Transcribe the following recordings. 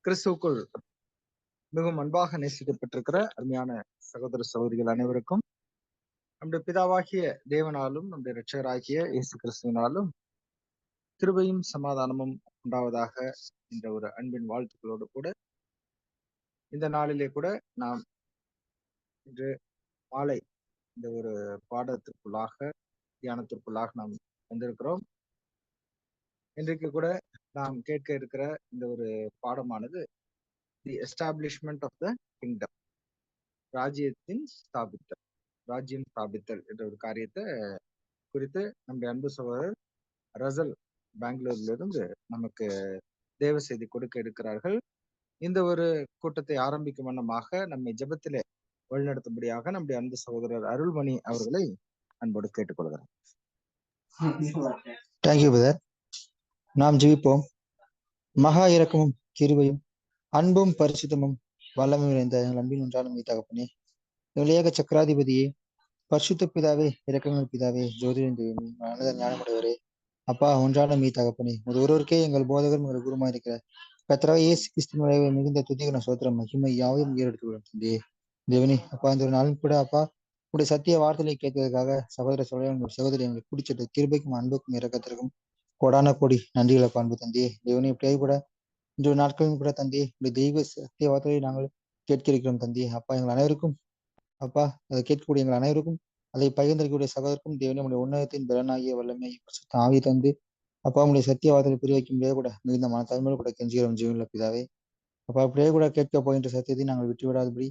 கிறிஸ்துவுக்குள் மிகவும் அன்பாக நேசிக்கப்பட்டிருக்கிற அருமையான சகோதர சகோதரிகள் அனைவருக்கும் நம்முடைய பிதாவாகிய தேவனாலும் நம்முடைய இரட்சகராகிய இயேசு கிறிஸ்துவினாலும் கிருபையும் சமாதானமும் உண்டாவதாக என்ற ஒரு அன்பின் வாழ்த்துக்களோடு கூட இந்த நாளிலே கூட நாம் இன்று மாலை இந்த ஒரு பாடத்திற்குள்ளாக தியானத்திற்குள்ளாக நாம் வந்திருக்கிறோம். இன்றைக்கு கூட நாம் கேட்க இருக்கிற இந்த ஒரு பாடமானது the establishment of the kingdom, ராஜ்யம் ஸ்தாபித்தல் என்ற ஒரு காரியத்தை குறித்து நம்முடைய அன்பு சகோதரர் ரசல் பெங்களூர்ல இருந்து நமக்கு தேவ செய்தி கொடுக்க இருக்கிறார்கள். இந்த ஒரு கூட்டத்தை ஆரம்பிக்கும் வண்ணமாக நம்மை ஜெபத்திலே வழிநடத்தும்படியாக நம்முடைய அன்பு சகோதரர் அருள்மணி அவர்களை அன்போடு கேட்டுக்கொள்கிறேன். Thank you brother. நாம் ஜெபிப்போம். மகா இரக்கமும் கிருபையும் அன்பும் பரிசுத்தமும் வல்லமை நிறைந்த எங்கள் அன்பின் ஒன்றான தகப்பனே, எங்கள் ஏக சக்கராதிபதியே, பரிசுத்த பிதாவே, இரக்கங்கள் பிதாவே, ஜோதிடன் தேவனே, அனந்த ஞானமுடையவரே, அப்பா ஒன்றான தகப்பனே, ஒருவருக்கே எங்கள் போதகர் எங்கள் குருமா இருக்கிற கர்த்தராகிய இயேசு கிறிஸ்துவின் மிகுந்த துதிகன சோத்திரம் மகிமை யாவையும் ஏறெடுத்துக் தந்தையே தேவனே. அப்பா இந்த ஒரு நாளும் கூட அப்பா உடைய சத்திய வார்த்தைகளை கேட்கறதுக்காக சகோதரி எங்களுக்கு பிடிச்சது கிருபைக்கும் அன்புக்கும் இரக்கத்திற்கும் கோடான கோடி நன்றிகளை அன்பு தந்தையே தேவனே. இப்படியே கூட இந்த நாட்களும் கூட தந்தையே உடைய தெய்வ சத்திய வார்த்தையை நாங்கள் கேட்கிறோம் தந்தையே. அப்பா எங்கள் அனைவருக்கும் அப்பா அதை கேட்கக்கூடிய எங்கள் அனைவருக்கும் அதை பகிர்ந்திருக்கக்கூடிய சகோதரருக்கும் தேவனே உடைய உன்னதத்தின் பலனாகிய வல்லமை ஆவி தந்து அப்பா உடைய சத்திய வார்த்தையை புரிய வைக்கும்போதே கூட மிகுந்த மனத்தாழ்மையோடு கூட கெஞ்சுகிறோம் ஜீவனில் பிதாவே. அப்பா அப்படியே கூட கேட்க போகின்ற சத்தியத்தை நாங்கள் விட்டுவிடாதபடி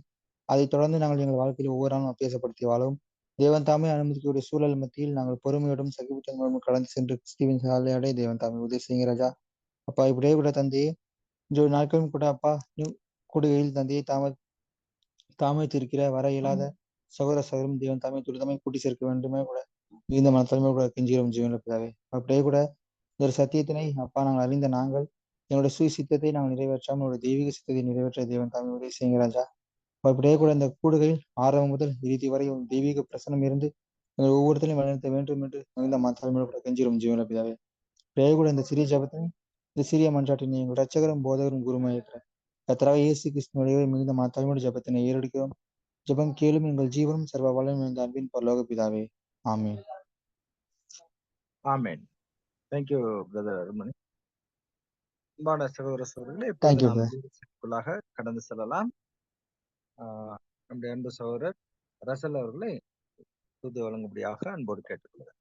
அதை தொடர்ந்து நாங்கள் எங்கள் வாழ்க்கையில் ஒவ்வொரு நாளும் அபியாசப்படுத்தி வாழவும் தேவன் தாமே அனுமதிக்கக்கூடிய சூழல் மத்தியில் நாங்கள் பொறுமையோடும் சகிப்புத்தன்மையோடும் கடந்து சென்று கிறிஸ்துவின் சாலையடை தேவன் தாமே உதவி செய்யுங்க ராஜா. அப்பா இப்படியே கூட தந்தையே இந்த நாட்களும் கூட அப்பா கூடுகையில் தந்தையை தாமதித்திருக்கிற வர இயலாத சகோதர சகோதரம் தேவன் தாமே துரிதமே கூட்டி சேர்க்க வேண்டுமே கூட மிகுந்த மனத்தன்மை கூட கெஞ்சுகிறோம் ஜீவனில் பிதாவே. அப்படியே கூட ஒரு சத்தியத்தினை அப்பா நாங்கள் அறிந்த நாங்கள் என்னுடைய சுயசித்தத்தை நாங்கள் நிறைவேற்றாமல் என்னுடைய தெய்வீக சித்தத்தை நிறைவேற்ற தேவன் தாமே உதவி செய்யுங்க ராஜா. அப்படியே கூட இந்த கூடுகையில் ஆரம்பம் முதல் இறுதி வரை ஒரு தெய்வீக பிரசனம் இருந்து எங்கள் ஒவ்வொருத்தரையும் வழிநடத்த வேண்டும் என்று மிகுந்த மனத்தாழ்மையோடு கூட கெஞ்சுகிறோம் ஜீவனில் பிதாவே. அப்படியே கூட இந்த சிறிய ஜபத்தினை இந்த சிறிய மன்றாட்டினை எங்கள் ரட்சகரும் போதகரும் குருமாய் இருக்கிற கர்த்தராகிய இயேசு கிறிஸ்துவின் மிகுந்த மனத்தாழ்மையோடு ஜபத்தினை ஏறெடுக்கிறோம். ஜெபம் கேளும் எங்கள் ஜீவனும் சர்வ வல்லமையும் இந்த அன்பின் பரலோக பிதாவே. ஆமென். ஆமென். Thank you brother Arulmani. அன்பான சகோதர சகோதரர்களே, தேங்க்யூ இப்போது பிரதர். நாம் கடந்து செல்லலாம். நம்முடைய அன்பு சகோதரர் ரசல் அவர்களை தூது வழங்கும்படியாக அன்போடு கேட்டுக்கொள்கிறேன்.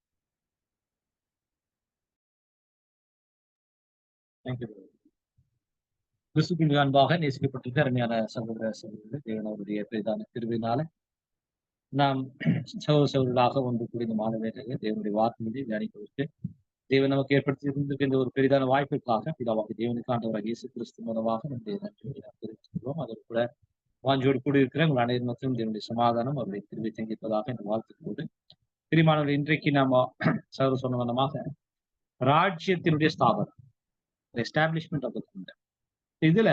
கிறிஸ்துவின் அன்பாக நேசிக்கப்பட்டிருக்க அருமையான சகோதர சகோதரர்கள், தேவனுடைய பெரிதான கிருபையினால நாம் சகோதர சகோதரர்களாக ஒன்று கூடிய மாணவர்கள் தேவனுடைய வார்த்தையை தியானிப்பதற்கு தேவன் நமக்கு ஏற்படுத்தி இருந்திருக்கின்ற ஒரு பெரிதான வாய்ப்பிற்காக பிதாவாக தேவனுக்காண்டவராக இயேசு கிறிஸ்து மூலமாக நம்முடைய நன்றியை நாம் தெரிவித்துள்ளோம். அதோடு கூட வாஞ்சோடு கூடியிருக்கிற உங்கள் அனைவரும் மற்றும் தேவனுடைய சமாதானம் அவருடைய கிருபை தங்கிப்பதாக இந்த வாழ்த்துக்களோடு பிரியமானவர்கள், இன்றைக்கு நாம சகோதர சொன்ன வண்ணமாக ராஜ்யத்தினுடைய ஸ்தாபனம், எஸ்டாப்ளிஷ்மெண்ட் ஆஃப் தி கிங்டம். இதுல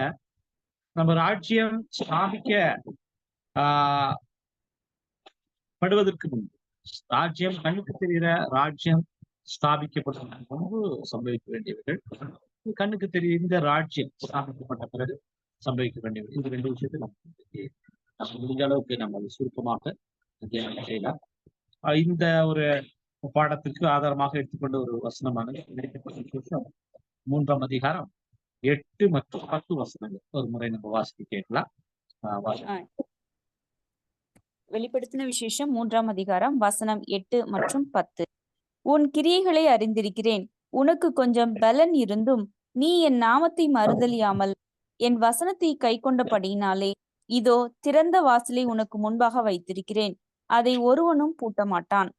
நம்ம ராஜ்யம் ஸ்தாபிக்க படுவதற்கு முன்பு, ராஜ்யம் கண்ணுக்கு தெரிகிற ராஜ்யம் ஸ்தாபிக்கப்பட்ட முன்பு சம்பவிக்க வேண்டியவர்கள், கண்ணுக்கு தெரிந்த ராஜ்யம் ஸ்தாபிக்கப்பட்ட பிறகு சம்பவிக்க வேண்டியவர்கள், இந்த ரெண்டு விஷயத்தை நம்ம முடிஞ்ச அளவுக்கு நம்ம சுருக்கமாக செய்யலாம். இந்த ஒரு பாடத்துக்கு ஆதாரமாக எடுத்துக்கொண்ட ஒரு வசனமானது 3ஆம் அதிகாரம் 8 மற்றும் 10 வசனங்கள் ஒரு முறை நம்ம வாசிக்க கேட்கலாம். வெளிப்படுத்தின விசேஷம் 3ஆம் அதிகாரம் வசனம் 8 மற்றும் 10. உன் கிரியைகளை அறிந்திருக்கிறேன். உனக்கு கொஞ்சம் பலன் இருந்தும் நீ என் நாமத்தை மறுதலியாமல் என் வசனத்தை கை கொண்டபடியினாலே இதோ திறந்த வாசலை உனக்கு முன்பாக வைத்திருக்கிறேன், அதை ஒருவனும் பூட்ட மாட்டான்.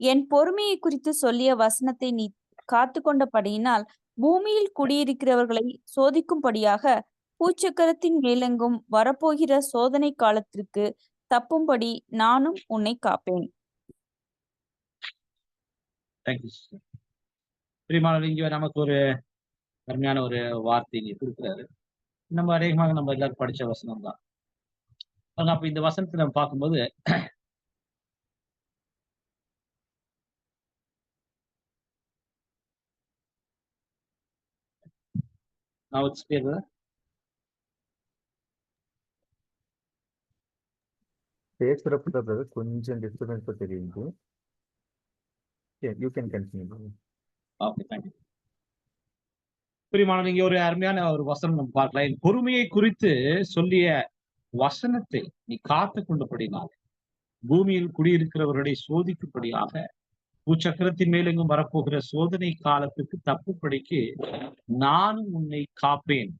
என் பொறுமையை குறித்து சொல்லிய வசனத்தை நீ காத்து கொண்டபடியினால் பூமியில் குடியிருக்கிறவர்களை சோதிக்கும்படியாக பூச்சக்கரத்தின் மேலெங்கும் வரப்போகிற சோதனை காலத்திற்கு தப்பும்படி நானும் உன்னை காப்பேன். இங்க நமக்கு ஒரு அருமையான ஒரு வார்த்தை கொடுக்குறாரு. நம்ம அதிகமாக நம்ம எல்லாரும் படிச்ச வசனம் தான். அப்ப இந்த வசனத்தை நம்ம பார்க்கும்போது Now it's clear. பேசுறப்ப கொஞ்சம் டிஸ்டர்பன்ஸ் தெரியுது. You can continue. Okay, thank you. பிரியமான, நீங்க ஒரு அருமையான ஒரு வசனம் நம்ம பார்க்கலாம். என் பொறுமையை குறித்து சொல்லிய வசனத்தை நீ காத்து கொண்டபடினால் பூமியில் குடியிருக்கிறவர்களை சோதிக்கும்படியாக பூச்சக்கரத்தின் மேலெங்கும் வரப்போகிற சோதனை காலத்துக்கு தப்புப்படிக்கு நானும் உன்னை காப்பேன்.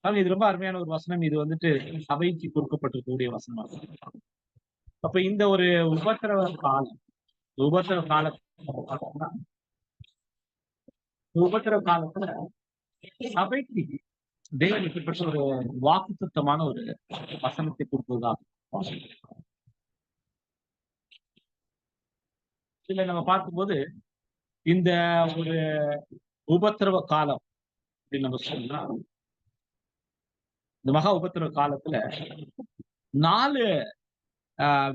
இது ரொம்ப அருமையான ஒரு வசனம். இது வந்துட்டு சபைக்கு கொடுக்கப்பட்டிருக்கக்கூடிய வசனம். அப்ப இந்த ஒரு உபத்திரவ காலத்துல சபைக்கு தேவன் இப்படிப்பட்ட ஒரு வாக்குத்தத்தமான ஒரு வசனத்தை கொடுப்பதுதான். இதுல நம்ம பார்க்கும்போது இந்த ஒரு உபத்திரவ காலம் அப்படின்னு நம்ம சொன்னா, இந்த மகா உபத்திரவ காலத்துல 4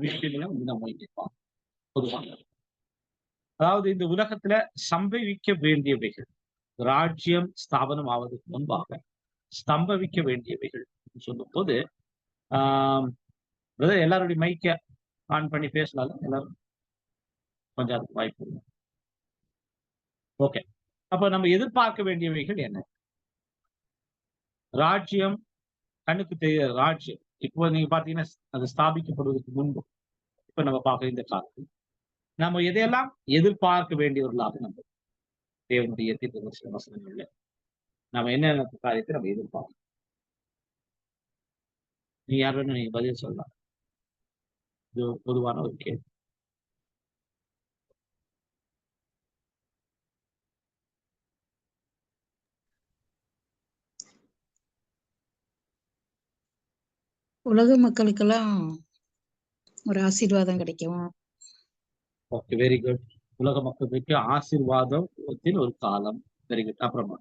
விஷயங்களையும் வந்து நம்ம கேட்போம் பொதுவாக. அதாவது இந்த உலகத்துல சம்பவிக்க வேண்டியவைகள், ராஜ்யம் ஸ்தாபனம் ஆவதற்கு முன்பாக சம்பவிக்க வேண்டியவைகள் சொல்லும் போது எல்லாருடைய மைக்க ஆன் பண்ணி பேசலாம். எல்லாரும் கொஞ்சம் அதுக்கு வாய்ப்பு. ஓகே, அப்ப நம்ம எதிர்பார்க்க வேண்டியவைகள் என்ன? ராஜ்யம் கண்ணுக்கு தெரிய ராஜ்யம் இப்போ நீங்க பாத்தீங்கன்னா அது ஸ்தாபிக்கப்படுவதற்கு முன்பு இப்ப நம்ம பார்க்க இந்த காலத்தில் நம்ம எதையெல்லாம் எதிர்பார்க்க வேண்டியவர்களாக நம்ம தேவனுடைய தீர்க்கதரிசன வசனங்கள்ல நம்ம என்னென்ன காரியத்தை நம்ம எதிர்பார்க்கணும்? நீங்க யார் வேணும் நீங்க பதில் சொல்லலாம். இது பொதுவான ஒரு கேள்வி. உலக மக்களுக்கெல்லாம் ஒரு ஆசீர்வாதம் கிடைக்கும். Okay, very good. உலக மக்களுக்கு ஆசீர்வாதத்தின் ஒரு காலம். Very good. அப்புறமா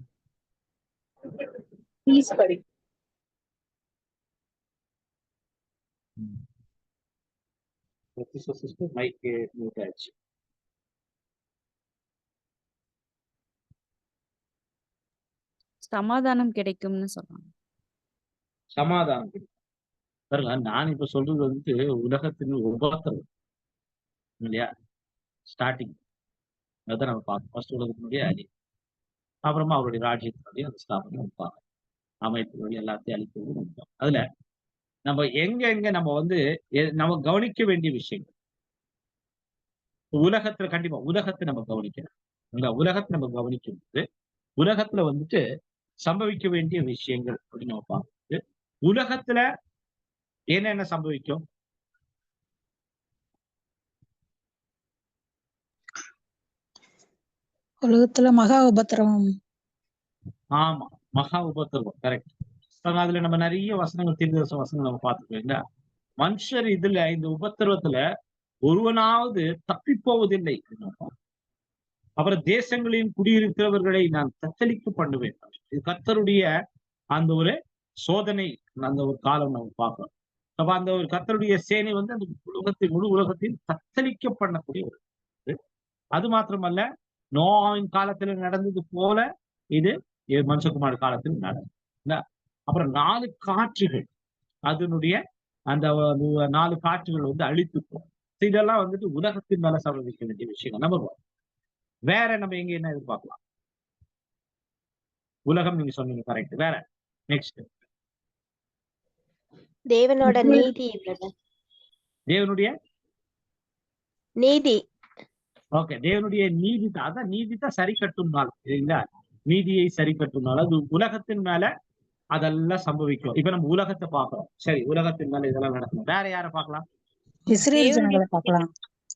மைக் மியூட் ஆயிடுச்சு. சமாதானம் கிடைக்கும்னு சொல்றாங்க. சமாதானம் பாருங்க, நான் இப்ப சொல்றது வந்து உலகத்தின் உபத்திரவம் இல்லையா? ஸ்டார்டிங் அதான் நம்ம பார்க்கணும். ஃபர்ஸ்ட் உலகத்தினுடைய அடி, அப்புறமா அவருடைய ராஜ்யத்தினுடைய அந்த ஸ்தாபனம் பார்க்கணும். அமைப்புகள் எல்லாத்தையும் அழிக்கிறது. அதுல நம்ம எங்க நம்ம வந்து நம்ம கவனிக்க வேண்டிய விஷயங்கள் உலகத்துல, கண்டிப்பா உலகத்தை நம்ம கவனிக்கணும். இந்த உலகத்தை நம்ம கவனிக்கும் போது உலகத்துல வந்துட்டு சம்பவிக்க வேண்டிய விஷயங்கள் அப்படின்னு நம்ம பார்க்கும்போது உலகத்துல என்னென்ன சம்பவிக்கும்? உலகத்துல மகா உபத்திரவம். ஆமா, மகா உபத்திரவம். கரெக்ட். அதுல நம்ம நிறைய வசனங்கள், தீர்க்கதரிசன வசனங்கள் நம்ம பார்த்துக்கோங்க. மனுஷர் இதுல இந்த உபத்திரவத்துல ஒருவனாவது தப்பி போவதில்லை. அப்புறம் தேசங்களின் குடியிருக்கிறவர்களை நான் தத்தளிக்க பண்ணுவேன். இது கர்த்தருடைய அந்த ஒரு சோதனை, அந்த ஒரு காலம் நம்ம பார்க்கிறோம். அப்ப அந்த ஒரு கர்த்தருடைய சேனை வந்து அந்த உலகத்தை, முழு உலகத்தையும் தத்தளிக்க பண்ணக்கூடிய ஒரு அது மாத்திரமல்ல, நோயின் காலத்துல நடந்தது போல இது மனுஷகுமார் காலத்தில் நடந்தது. அப்புறம் 4 காற்றுகள், அதனுடைய அந்த 4 காற்றுகள் வந்து அழித்து போகும். இதெல்லாம் வந்துட்டு உலகத்தின் மேல சம்பவிக்க வேண்டிய விஷயங்கள். நம்பர் 1. வேற நம்ம எங்க என்ன எதிர்பார்க்கலாம்? உலகம் நீங்க சொன்னீங்க, கரெக்ட். வேற நெக்ஸ்ட் தேவனோட நீதி. தேவனுடைய நீதி. ஓகே, தேவனுடைய நீதி தான். அதான் நீதி தான் சரி கட்டும் நாள் இல்லைங்களா? நீதியை சரி கட்டும் நாள். அது உலகத்தின் மேல அதெல்லாம் சம்பவிக்கும். இப்ப நம்ம உலகத்தை பார்க்கிறோம். சரி, உலகத்தின் மேல இதெல்லாம் நடக்கும். வேற யாரை பார்க்கலாம்? இஸ்ரேல் ஜனங்களை பார்க்கலாம்.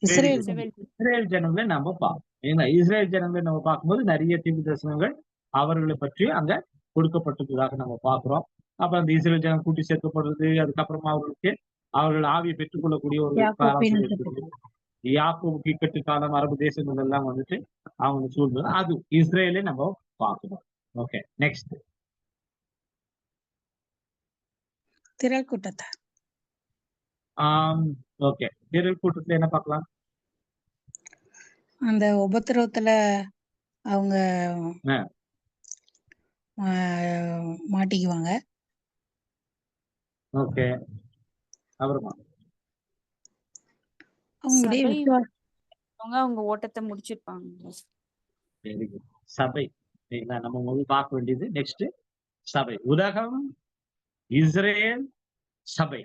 இஸ்ரேல் ஜனங்களை நம்ம பார்க்கணும். ஏன்னா இஸ்ரேல் ஜனங்களை நம்ம பார்க்கும்போது நிறைய தீர்க்க தரிசனங்கள் அவர்களை பற்றி அங்க கொடுக்கப்பட்டிருப்பதாக நம்ம பார்க்கிறோம். அப்ப அந்த இஸ்ரேல் ஜனம் கூட்டி சேர்க்கப்படுறது, அதுக்கப்புறமா அவர்கள் ஆவியை பெற்றுக்கொள்ளக்கூடிய ஒரு யாக்கோபுக்கு இக்கட்டு காலம், அரபு தேசங்கள் எல்லாம் வந்துட்டு அவங்க சூழ்நிலை, அது இஸ்ரேலே நம்ம பார்க்கணும். ஓகே, நெக்ஸ்ட் திரள் கூட்டத்தை. ஓகே, திரள் கூட்டத்துல என்ன பார்க்கலாம்? அந்த உபத்திரவத்துல அவங்க மாட்டிக்குவாங்க. ஓகே, அப்புறமா அவங்களுடைய சபை விசுவாச அவங்க ஓட்டத்தை முடிச்சிருப்பாங்க. Very good. சபை சரிங்களா? நம்ம முதல்ல பார்க்க வேண்டியது நெக்ஸ்ட் சபை. உலகம், இஸ்ரேல், சபை.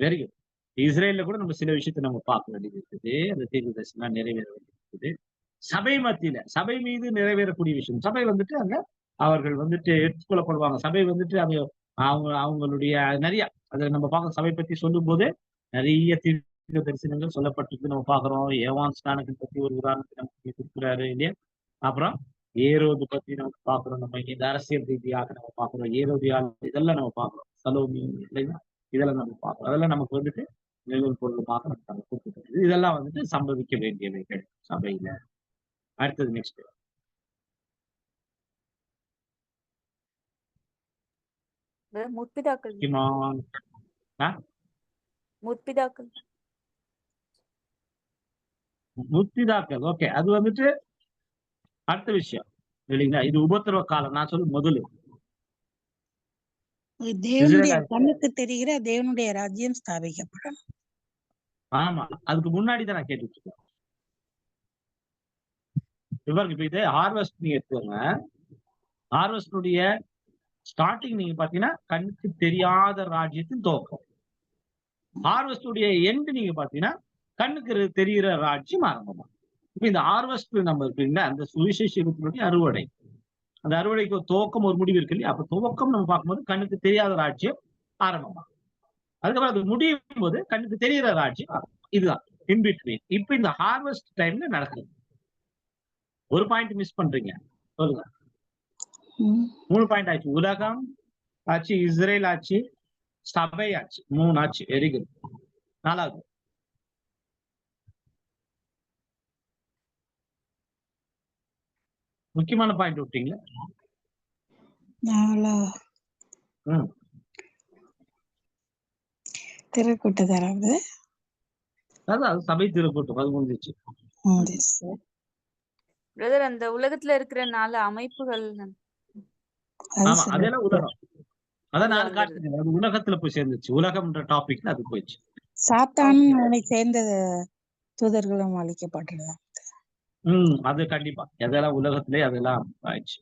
Very good. இஸ்ரேல்ல கூட நம்ம சில விஷயத்தை நம்ம பார்க்க வேண்டியது இருக்குது. அந்த தீர்க்கதரிசனம் நிறைவேற வேண்டியது இருக்குது. சபை மத்தியில சபை மீது நிறைவேறக்கூடிய விஷயம். சபை வந்துட்டு அங்க அவர்கள் வந்துட்டு எடுத்துக்கொள்ளப்படுவாங்க. சபை வந்துட்டு அவங்களுடைய நிறைய அதை நம்ம பார்க்க சபை பத்தி சொல்லும் போது நிறைய தீர்க்க தரிசனங்கள் சொல்லப்பட்டிருக்கு நம்ம பார்க்கிறோம். ஏவான் ஸ்நானகன் பத்தி ஒரு உதாரணத்தை நமக்கு கொடுக்குறாரு இல்லையா? அப்புறம் ஏரோது பத்தி நம்ம பார்க்கிறோம். நம்ம இந்த அரசியல் ரீதியாக நம்ம பார்க்கிறோம். ஏரோதியால் இதெல்லாம் நம்ம பார்க்கிறோம். சலோமி இல்லைன்னா இதெல்லாம் நம்ம பார்க்கிறோம். அதெல்லாம் நமக்கு வந்துட்டு நிழல் பொருளுமாக நமக்கு கொடுக்கப்பட்டது. இதெல்லாம் வந்துட்டு சம்பவிக்க வேண்டியவைகள் சபையில. அடுத்தது நெக்ஸ்ட் முற்பிதாக்கள் முற்பிதாக்கள் முத்திதாக்கள். ஓகே, அது வந்துட்டு அடுத்த விஷயம் இல்லைங்களா? இது உபத்திரவ காலம். நான் சொல்லும் முதல்ல தேவனுடைய கண்ணுக்கு தெரிகிற தேவனுடைய ராஜ்யம் ஸ்தாபிக்கப்படும். ஆமா, அதுக்கு முன்னாடி தான் நான் கேட்டுட்டு இருக்கேன். இப்ப இது ஹார்வெஸ்ட் நீங்க எடுத்துக்கோங்க. ஹார்வெஸ்டுடைய ஸ்டார்டிங் நீங்க பாத்தீங்கன்னா கண்ணுக்கு தெரியாத ராஜ்யத்தின் துவக்கம். ஹார்வெஸ்டுடைய எண்ட் நீங்க பாத்தீங்கன்னா கண்ணுக்கு தெரிகிற ராஜ்யம் ஆரம்பமா. இப்ப இந்த ஹார்வெஸ்ட் நம்ம இருக்குங்களா, அந்த சுவிசேஷத்தினுடைய அறுவடை. அந்த அறுவடைக்கு ஒரு துவக்கம், ஒரு முடிவு இருக்கு இல்லையா? அப்ப துவக்கம் நம்ம பார்க்கும்போது கண்ணுக்கு தெரியாத ராஜ்யம் ஆரம்பமா. அதுக்கப்புறம் அது முடியும் போது கண்ணுக்கு தெரிகிற ராஜ்யம். இதுதான் இன் பிட்வீன். இப்ப இந்த ஹார்வெஸ்ட் டைம்ல நடக்குது. ஒரு பாயிண்ட் மிஸ் பண்றீங்க. சொல்லுங்க. 3 பாயிண்ட் ஆச்சு. உலகம் ஆச்சு, இஸ்ரேல் ஆச்சு, சபை ஆச்சு. 3 ஆச்சு. Very good. 4வது முக்கியமான பாயிண்ட் விட்டீங்களா? திரக்கூட்டத்தாராவது அதான் சபை திருக்கூட்டம். அது முடிஞ்சிச்சு. பிரதர், அந்த உலகத்துல இருக்கிற 4 அமைப்புகள். ஆமா, அதெல்லாம் உலகம். அதான் நான் காட்டுறேன். அது உலகத்துல போய் சேர்ந்துச்சு. உலகம்ன்ற டாபிக்ல அது போயிடுச்சு. சாத்தானும் அவனை சேர்ந்த தூதர்களும் அழிக்கப்பட்டது. அது கண்டிப்பா அதெல்லாம் உலகத்திலே அதெல்லாம் ஆயிடுச்சு.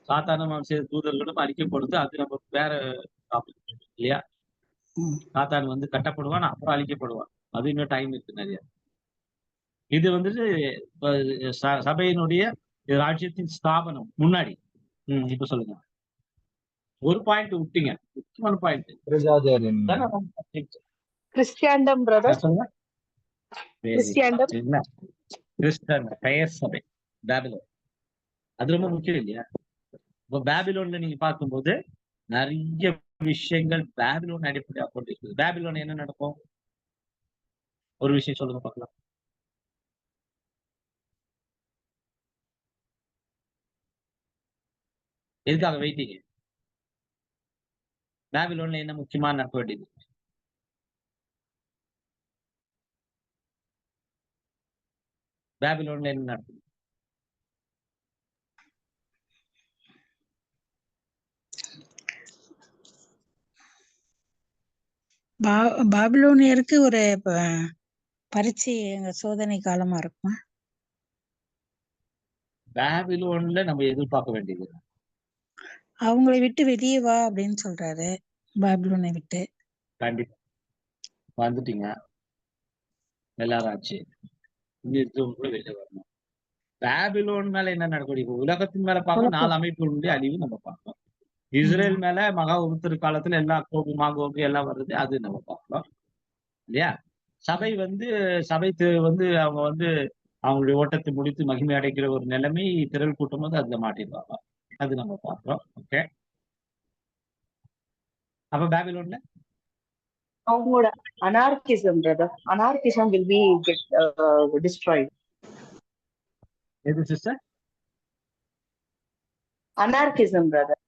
சாத்தான சேர்ந்த தூதர்களும் அழிக்கப்படுது. அது நம்ம வேற டாபிக் இல்லையா? சாத்தான் வந்து கட்டப்படுவான், அப்புறம் அழிக்கப்படுவான். அது இன்னும் டைம் இருக்கு நிறைய. இது வந்துட்டு சபையினுடைய ராஜ்யத்தின் ஸ்தாபனம் முன்னாடி. இப்ப சொல்லுங்க. ஒரு பாயிண்ட் விட்டீங்க, முக்கியமான பாயிண்ட். கிறிஸ்டியாண்டம் பிரதர். சொல்லுங்க. கிறிஸ்டியாண்டம் கிறிஸ்டன் பெயர் சபை பாபிலோன். அது ரொம்ப முக்கியம் இல்லையா? இப்ப பாபிலோன்ல நீங்க பார்க்கும்போது நிறைய விஷயங்கள் பாபிலோன் அடிப்படையாக கொண்டிருக்குது. பாபிலோன் என்ன நடக்கும்? ஒரு விஷயம் சொல்லுங்க பார்க்கலாம். எதுக்காக வெயிட்டிங்க? பாபிலோன்ல என்ன முக்கியமா நடக்க வேண்டியது? பாபிலோன்ல என்ன நடக்குது? பாபிலோனியருக்கு ஒரு பரீட்சை சோதனை காலமா இருக்குமா? பாபிலோன்ல நம்ம எதிர்பார்க்க வேண்டியது அவங்களை விட்டு வெளியே வா அப்படின்னு சொல்றாரு. பாபிலோனை விட்டு கண்டிப்பா வந்துட்டீங்க எல்லாரும் ஆச்சு. வெளியே வரணும். பாபிலோன் மேல என்ன நடக்கக்கூடிய உலகத்தின் மேல பார்க்கணும். 4 அமைப்புகளுடைய அழிவு நம்ம பார்க்கணும். இஸ்ரேல் மேல மகா உபத்திர காலத்துல எல்லா கோபு மாகோபு எல்லாம் வருது, அது நம்ம பார்க்கலாம் இல்லையா? சபை வந்து அவங்க வந்து அவங்களுடைய ஓட்டத்தை முடித்து மகிமை அடைக்கிற ஒரு நிலைமை திரள் கூட்டம் வந்து அதுல மாட்டிருப்பாங்க. அது நம்ம பார்க்கிறோம். ஓகே, அப்ப பாபிலோன்ல அவங்களோட அனார்கிசம் பிரதர். அனார்கிசம் will be destroyed. எது சிஸ்டர்? அனார்கிசம் பிரதர்.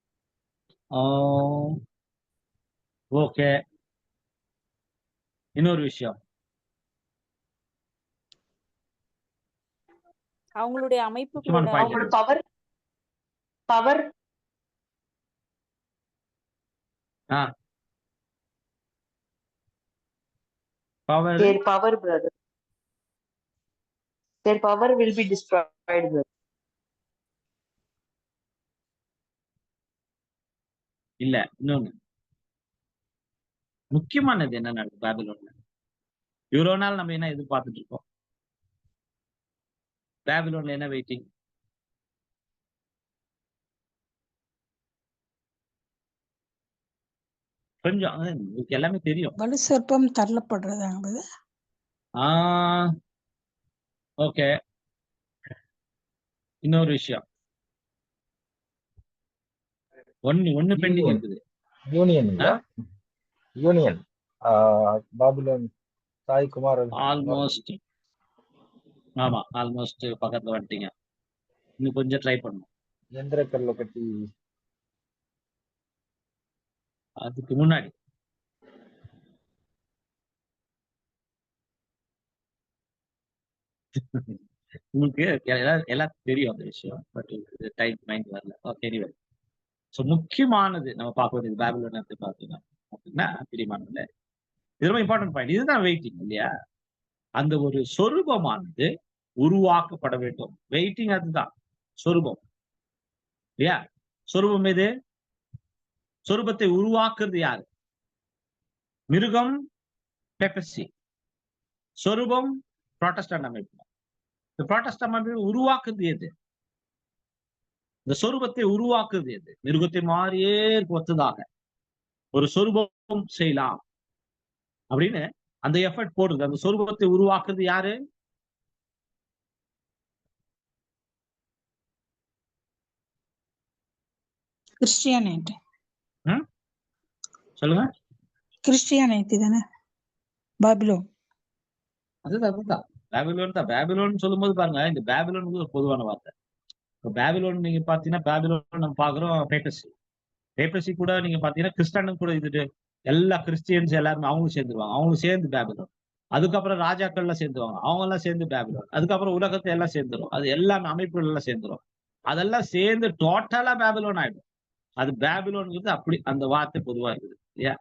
ஓகே, இன்னொரு விஷயம். அவங்களுடைய அமைப்பு அவங்களோட power power Their power, brother. Their power will be destroyed, brother. இல்ல, இன்னொன்னு முக்கியமானது என்ன நடக்குது பாபிலோன்ல? இவ்வளவு நாள் நம்ம என்ன எதிர்பார்த்துட்டு இருக்கோம்? பாபிலோன்ல என்ன வெயிட்டிங்? கொஞ்சம் உங்களுக்கு எல்லாமே தெரியும். வலு சொற்பம் தள்ளப்படுறதாங்க. ஓகே, இன்னொரு விஷயம் ஒண்ணு பெண்டிங் இருக்குது. யூனியன் இல்ல, union Babylon Sai Kumar almost. ஆமா, ஆல்மோஸ்ட் பக்கத்துல வந்துட்டீங்க. இன்னும் கொஞ்சம் ட்ரை பண்ணும். எந்திரக்கல்ல கட்டி அதுக்கு முன்னாடி உங்களுக்கு எல்லாம் தெரியும் அந்த விஷயம். பட் டைம் மைண்ட் வரல. எனிவே, சோ முக்கியமானது நம்ம பார்க்க வேண்டியது பாபிலோன் எடுத்து பார்த்தீங்கன்னா அப்படின்னா பிரியமானதுல இது ரொம்ப இம்பார்ட்டன்ட் பாயிண்ட். இதுதான் வெயிட்டிங் இல்லையா? அந்த ஒரு சொரூபமானது உருவாக்கப்பட வேண்டும். வெயிட்டிங் அதுதான் சொரூபம் இல்லையா? சொரூபம் எது? சொரூபத்தை உருவாக்குறது யாரு? மிருகம், பெப்பசி. சொரூபம் புராட்டஸ்டன்ட் அமைப்பு. இந்த புராட்டஸ்டன்ட் அமைப்பு உருவாக்குறது எது? இந்த சொரூபத்தை உருவாக்குறது எது? மிருகத்தை மாறியே ஒத்ததாக ஒரு சொரூபம் செய்யலாம் அப்படின்னு அந்த எஃபர்ட் போடுறது. அந்த சொரூபத்தை உருவாக்குறது யாரு? கிறிஸ்டியானிட்டி. சொல்லுங்க. கிறிஸ்டியானிட்டி தானே பாபிலோன். அதுதான் பாபிலோன் தான். பாபிலோன் சொல்லும் போது பாருங்க, இந்த பாபிலோன் ஒரு பொதுவான வார்த்தை. இப்போ பாபிலோன் நீங்க பாத்தீங்கன்னா, பாபிலோன் நம்ம பாக்குறோம் பேப்பசி. பேப்பசி கூட நீங்க பாத்தீங்கன்னா கிறிஸ்டானும் கூட இது எல்லா கிறிஸ்டியன்ஸ் எல்லாருமே அவங்களும் சேர்ந்துருவாங்க. அவங்களும் சேர்ந்து பாபிலோன். அதுக்கப்புறம் ராஜாக்கள்லாம் சேர்ந்துருவாங்க, அவங்க எல்லாம் சேர்ந்து பாபிலோன். அதுக்கப்புறம் உலகத்தை எல்லாம் சேர்ந்துரும். அது எல்லாமே அமைப்புகள் எல்லாம் சேர்ந்துரும். அதெல்லாம் சேர்ந்து டோட்டலா பாபிலோன் ஆயிடும். அது பாபிலோன்ங்கிறது அப்படி அந்த வார்த்தை பொதுவா இருக்குது இல்லையா?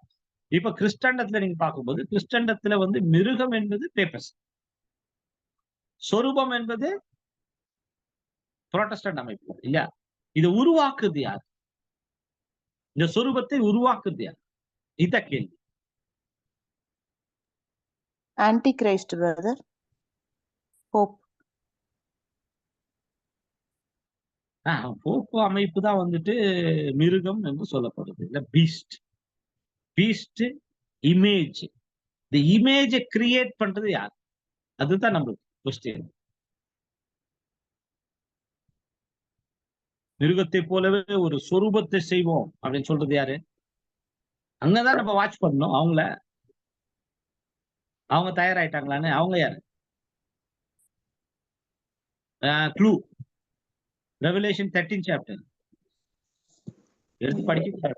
இப்ப கிறிஸ்டண்டத்துல நீங்க பார்க்கும்போது, கிறிஸ்டண்டத்துல வந்து மிருகம் என்பது பேப்பஸ், சொரூபம் என்பது புராட்டஸ்டன்ட் அமைப்பு இல்லையா? இதை உருவாக்குது யார்? இந்த சொரூபத்தை உருவாக்குது யார்? இத கேள்வி. Antichrist, brother. Hope. போப்பு அமைப்பு தான் வந்துட்டு மிருகம் என்று சொல்லப்படுது இல்ல, பீஸ்ட். Beast image. இந்த இமேஜை கிரியேட் பண்றது யார்? அதுதான் நம்மளுக்கு கொஸ்டின். மிருகத்தை போலவே ஒரு சொரூபத்தை செய்வோம் அப்படின்னு சொல்றது யாரு? அங்கதான் நம்ம வாட்ச் பண்ணணும் அவங்கள. அவங்க தயாராயிட்டாங்களான்னு. அவங்க யாரு? க்ளூ, ரெவலேஷன் 13 சாப்டர் எடுத்து படிக்க.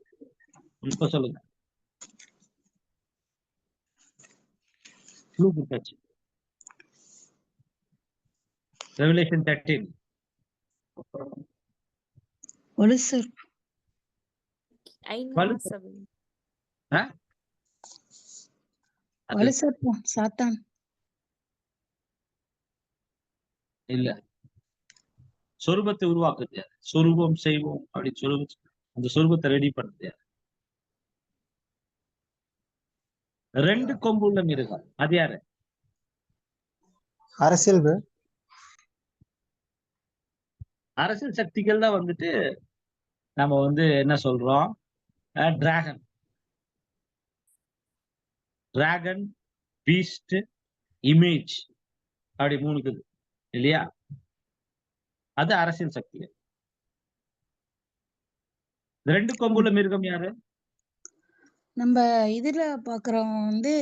இப்ப சொல்லுங்க. க்ளூ கொடுத்தாச்சு. ரெவலேஷன் 13. வலு சொற்பம். வலு சொற்பம் சாத்தான் இல்ல, சொரூபத்தை உருவாக்குறது யாரு? சொரூபம் செய்வோம் அப்படின்னு சொல்லி அந்த சொரூபத்தை ரெடி பண்றது யாரு? 2 கொம்பு உள்ள மிருகம். அது யாரு? அரசியல். அரசியல் சக்திகள் தான் வந்துட்டு நம்ம வந்து என்ன சொல்றோம், டிராகன். டிராகன், பீஸ்ட், இமேஜ், அப்படி 3 இருக்குது இல்லையா? அது அரசியல் சக்தி. 2 கொம்புள்ள மிருகம் யாரு? நம்ம இதுல பாக்குறோம் வந்து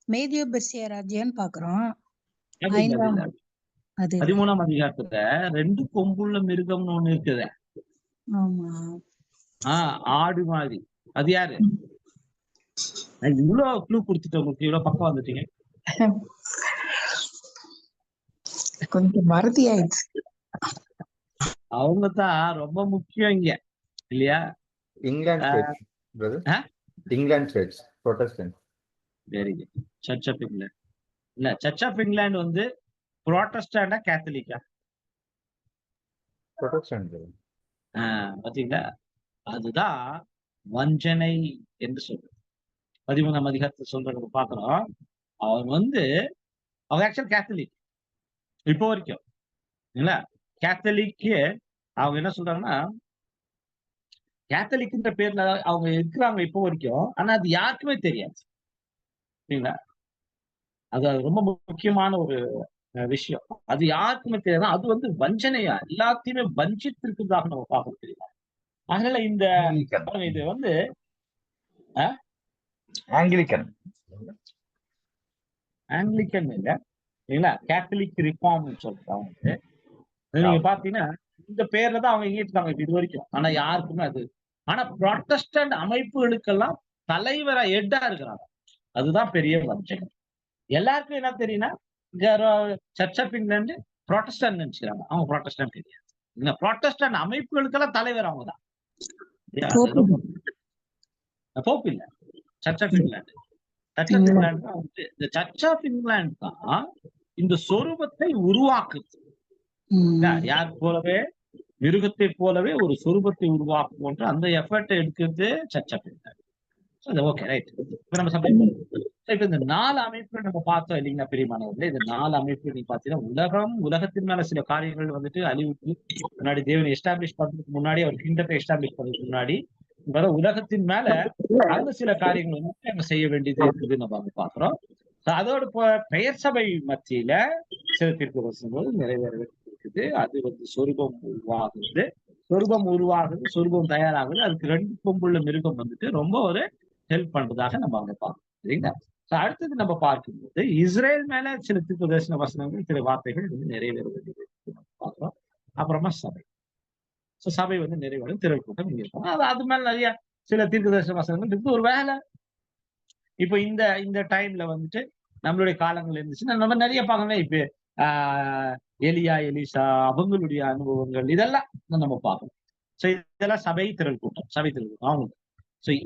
மேதியோ பெர்சியா ராஜ்யான்னு பாக்குறோம். 13ஆம் அதிகாரத்துல 2 கொம்புள்ள மிருகம்னு ஒண்ணு இருக்குது. ஆமா. ஆடு மாதிரி. அது யாரு? இவ்வளவு க்ளூ கொடுத்துட்டு உங்களுக்கு இவ்வளவு பக்கம் வந்துட்டீங்க. கொஞ்சம் மறதி ஆயிடுச்சு. அவங்க தான் ரொம்ப முக்கியம் இங்க இல்லையா? England church, brother. England church, Protestant. Very good. Church of England. இல்ல, சர்ச் ஆஃப் இங்கிலாந்து வந்து புரோட்டஸ்டண்டா கேத்தலிக்கா? ப்ரொடெக்ஷன். பாத்தீங்களா, அதுதான் வஞ்சனை என்று சொல்றது. 13ஆம் அதிகாரத்தை சொல்றது பாக்குறோம். அவங்க வந்து அவங்க ஆக்சுவல் கேத்தலிக் இப்போ வரைக்கும் இல்ல. கேத்தலிக்கு அவங்க என்ன சொல்றாங்கன்னா, கேத்தலிக்ன்ற பேர்ல அவங்க இருக்கிறாங்க இப்போ வரைக்கும். ஆனா அது யாருக்குமே தெரியாது. சரிங்களா? அது ரொம்ப முக்கியமான ஒரு விஷயம். அது யாருக்குமே தெரியாது. அது வந்து வஞ்சனையா எல்லாத்தையுமே வஞ்சித்திருக்கிறதாக நம்ம பார்க்க தெரியுமா? அதனால இந்த இது வந்து ஆங்கிலிக்கன் ஆங்கிலிக்கன் இல்ல, இல்லைங்களா, கேத்தலிக் ரிஃபார்ம் சொல்றாங்க. நீங்க பாத்தீங்கன்னா இந்த பேர்ல தான் அவங்க இருக்காங்க இது வரைக்கும். ஆனா யாருக்குமே அது. ஆனா புராட்டஸ்டன்ட் அமைப்புகளுக்கெல்லாம் தலைவரா ஹெட்டா இருக்கிறாங்க. அதுதான் பெரிய வஞ்சனை. எல்லாருக்கும் என்ன தெரியும்னா, சர்ச் ஆஃப் இங்கிலாந்து புராட்டஸ்டன்ட் நினைச்சுக்கிறாங்க. அவங்க புராட்டஸ்டன்ட் தெரியாது. இந்த புராட்டஸ்டன்ட் அமைப்புகளுக்கெல்லாம் தலைவர் அவங்க தான். போப் இல்ல, church of England. Church of England தான் வந்து இந்த சர்ச் ஆஃப் இங்கிலாந்து தான் இந்த சொரூபத்தை உருவாக்குது. யார் போலவே மிருகத்தை போலவே ஒரு சொரூபத்தை உருவாக்கும் போன்ற அந்த எஃபர்ட் எடுக்கிறது church of England. Okay, right. இப்ப நம்ம சபை இப்ப இந்த 4 அமைப்புகள் நம்ம பார்த்தோம் இல்லைங்களா பிரியமானவர்களே. இந்த 4 அமைப்பு நீங்க பாத்தீங்கன்னா, உலகத்தின் மேல சில காரியங்கள் வந்துட்டு அழிவுக்கு முன்னாடி தேவனை எஸ்டாப்ளிஷ் பண்றதுக்கு முன்னாடி, அவர் கிங்டத்தை எஸ்டாப்ளிஷ் பண்றதுக்கு முன்னாடி உலகத்தின் மேல அந்த சில காரியங்கள் வந்து நம்ம செய்ய வேண்டியது இருக்குதுன்னு நம்ம பாக்குறோம். அதோட பெயர் சபை மத்தியில சில தீர்க்கதரிசனங்கள் நிறைவேற இருக்குது. அது வந்து சொரூபம் உருவாகுது. சொரூபம் தயாராகுது. அதுக்கு 2 கொம்புள்ள மிருகம் வந்துட்டு ரொம்ப ஒரு ஹெல்ப் பண்றதாக நம்ம அங்க பார்க்கணும். சரிங்களா? அடுத்தது நம்ம பார்க்கும்போது இஸ்ரேல் மேல சில தீர்க்கதரிசன வசனங்கள், சில வார்த்தைகள் வந்து நிறைவேற வேண்டியது பார்க்கிறோம். அப்புறமா சபை. சபை வந்து நிறைவேறும், திரள் கூட்டம் இங்க இருக்கும். அது மேல நிறைய சில தீர்க்கதரிசன வசனங்கள் இருக்கு. ஒரு வேலை இப்ப இந்த டைம்ல வந்துட்டு நம்மளுடைய காலங்கள் இருந்துச்சுன்னா நம்ம நிறைய பார்க்கணும். இப்ப எலியா, எலிசா அவங்களுடைய அனுபவங்கள் இதெல்லாம் நம்ம பார்க்கணும். இதெல்லாம் சபை திரள் கூட்டம் அவங்க.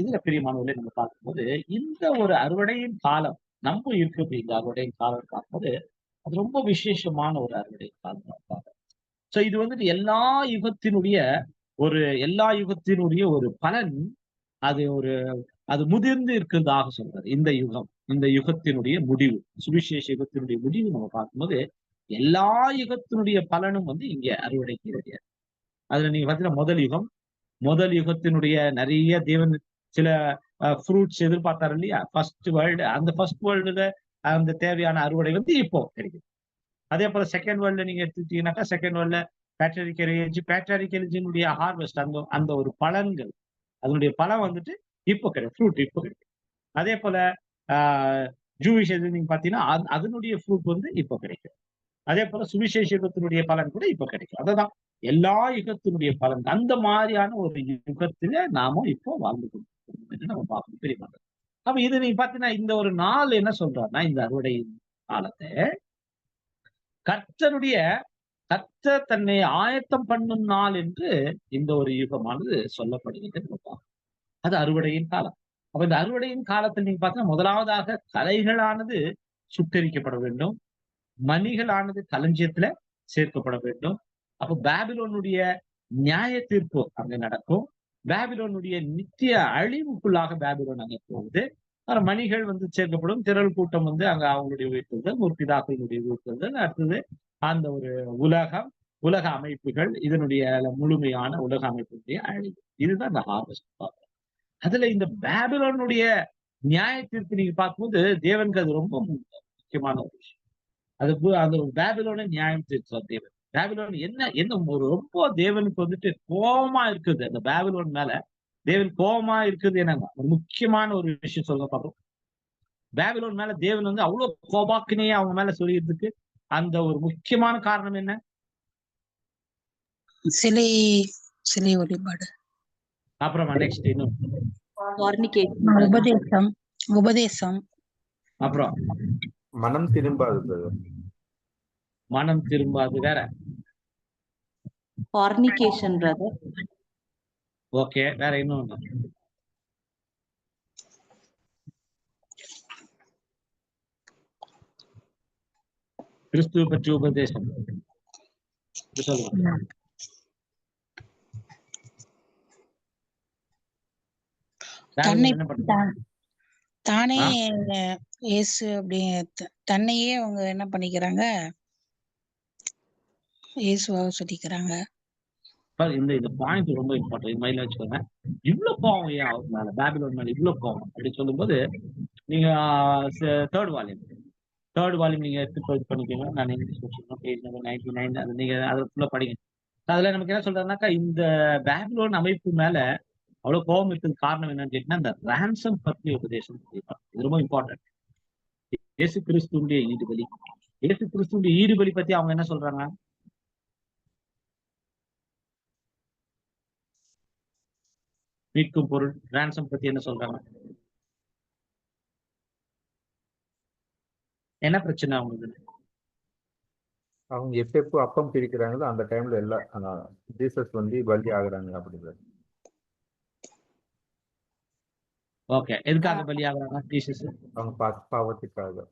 இதுல பிரியமானவர்களே நம்ம பார்க்கும்போது இந்த ஒரு அறுவடையின் காலம் நம்ம இருக்கு. இந்த அறுவடையின் காலம் பார்க்கும்போது அது ரொம்ப விசேஷமான ஒரு அறுவடை காலம் பார்க்கிறோம். இது வந்துட்டு எல்லா யுகத்தினுடைய ஒரு பலன். அது முதிர்ந்து இருக்கிறதாக சொல்றாரு. இந்த யுகத்தினுடைய முடிவு, சுவிசேஷ யுகத்தினுடைய முடிவு நம்ம பார்க்கும்போது எல்லா யுகத்தினுடைய பலனும் வந்து இங்க அறுவடைக்கு கிடையாது. அதுல நீங்க பாத்தீங்கன்னா முதல் யுகத்தினுடைய நிறைய தேவன் சில ஃப்ரூட்ஸ் எதிர்பார்த்தாரு இல்லையா? ஃபர்ஸ்ட் வேர்ல்டு, அந்த ஃபர்ஸ்ட் வேர்ல்டுல அந்த தேவையான அறுவடை வந்து இப்போ கிடைக்குது. அதே போல செகண்ட் வேர்ல்டு நீங்க எடுத்துட்டீங்கன்னாக்கா, செகண்ட் வேர்ல்ட்ல பேட்ரியார்கல் ஹார்வெஸ்ட், அந்த ஒரு பலன்கள், அதனுடைய பலன் வந்துட்டு இப்போ கிடைக்கும், ஃப்ரூட் இப்போ கிடைக்கும். அதே போல ஜூவிஷ் நீங்க பாத்தீங்கன்னா அதனுடைய ஃப்ரூட் வந்து இப்போ கிடைக்கும். அதே போல சுவிசேஷ யுகத்தினுடைய பலன் கூட இப்ப கிடைக்கும். அதுதான் எல்லா யுகத்தினுடைய பலன். அந்த மாதிரியான ஒரு யுகத்துல நாம இப்போ வாழ்ந்து கொண்டிருக்கோம் நம்ம பார்க்கணும். பெரிய அப்ப இது நீங்க பாத்தீங்கன்னா இந்த ஒரு நாள் என்ன சொல்றாருன்னா, இந்த அறுவடை காலத்தை கர்த்தர் தன்னை ஆயத்தம் பண்ணும் நாள் என்று இந்த ஒரு யுகமானது சொல்லப்படுகிறது. அது அறுவடையின் காலம். அப்ப இந்த அறுவடையின் காலத்தில் நீங்க பாத்தீங்கன்னா முதலாவதாக கலைகளானது சுட்டரிக்கப்பட வேண்டும், மணிகளானது களஞ்சியத்துல சேர்க்கப்பட வேண்டும். அப்ப பாபிலோனுடைய நியாய தீர்ப்பு அங்க நடக்கும். பாபிலோனுடைய நித்திய அழிவுக்குள்ளாக பாபிலோன் அங்க போகுது. மணிகள் வந்து சேர்க்கப்படும். திரள் கூட்டம் வந்து அங்க அவங்களுடைய உயிர்த்தெழுதல், முற்பிதாக்களுடைய உயிர்த்தெழுதல், அடுத்தது அந்த ஒரு உலக அமைப்புகள், இதனுடைய முழுமையான உலக அமைப்புடைய அழிவு. இதுதான் இந்த ஹார்வெஸ்ட். அதுல இந்த பாபிலோனுடைய நியாய தீர்ப்பு நீங்க பார்க்கும்போது தேவனுக்கு அது ரொம்ப முக்கியமான ஒரு விஷயம். அந்த பாபிலோனை நியாயம் தீர்த்தார் தேவன். பாபிலோன் என்ன ரொம்ப தேவனுக்கு வந்துட்டு கோபமா இருக்குது. அந்த பாபிலோன் மேல தேவன் கோபமா இருக்குது. என்னங்க ஒரு முக்கியமான ஒரு விஷயம் சொல்ல பார்ப்போம். பாபிலோன் மேல தேவன் வந்து அவ்வளவு கோபாக்கினையே அவங்க மேல சொல்லியதுக்கு அந்த ஒரு முக்கியமான காரணம் என்ன? சிலை வழிபாடு. அப்புறமா நெக்ஸ்ட் இன்னும் உபதேசம். அப்புறம் மனம் திரும்பாது வேற. Fornication brother. ஓகே, வேற இன்னொன்னு. கிறிஸ்துவ பற்றி உபதேசம் சொல்லுங்க. தன்னை என்ன பண்றாங்க? தானே இயேசு அப்படி தன்னையே அவங்க என்ன பண்ணிக்கிறாங்க, இயேசுவாக சொல்லிக்கிறாங்க. இந்த பாயிண்ட் ரொம்ப இம்பார்ட்டன்ட், மைண்ட்ல வச்சுக்கோங்க. இவ்வளவு கோவம் ஏன் அவர் மேல, பாபிலோன் மேல இவ்வளவு கோவம் அப்படி சொல்லும்போது, நீங்க தேர்ட் வால்யூம் நீங்க எடுத்து இது பண்ணிக்கோங்க. நான் இங்கிலீஷ் வச்சுக்கணும், பேஜ் நம்பர் 99. அது நீங்க அதை ஃபுல்லா படிங்க. அதுல நமக்கு என்ன சொல்றாருனாக்கா, இந்த பாபிலோன் அமைப்பு மேல அவ்வளவு கோபம் இருக்கிறது காரணம் என்னன்னு கேட்டீங்கன்னா, இந்த ரான்சம் பற்றிய உபதேசம். இது ரொம்ப இம்பார்ட்டன்ட். இயேசு கிறிஸ்துடைய ஈடுபலி, இயேசு கிறிஸ்துடைய ஈடுபலி பத்தி அவங்க என்ன சொல்றாங்க? மீட்கும் பொருள் ரான்சம் பத்தி என்ன சொல்றாங்க? என்ன பிரச்சனை அவங்களுக்கு? அவங்க எப்போ அப்பம் பிரிக்கிறாங்களோ அந்த டைம்ல எல்லாம் ஜீசஸ் வந்து பலி ஆகுறாங்க அப்படிங்கிறது. ஓகே, எதுக்காக பலி ஆகுறாங்க ஜீசஸ்? அவங்க பாவத்துக்காக.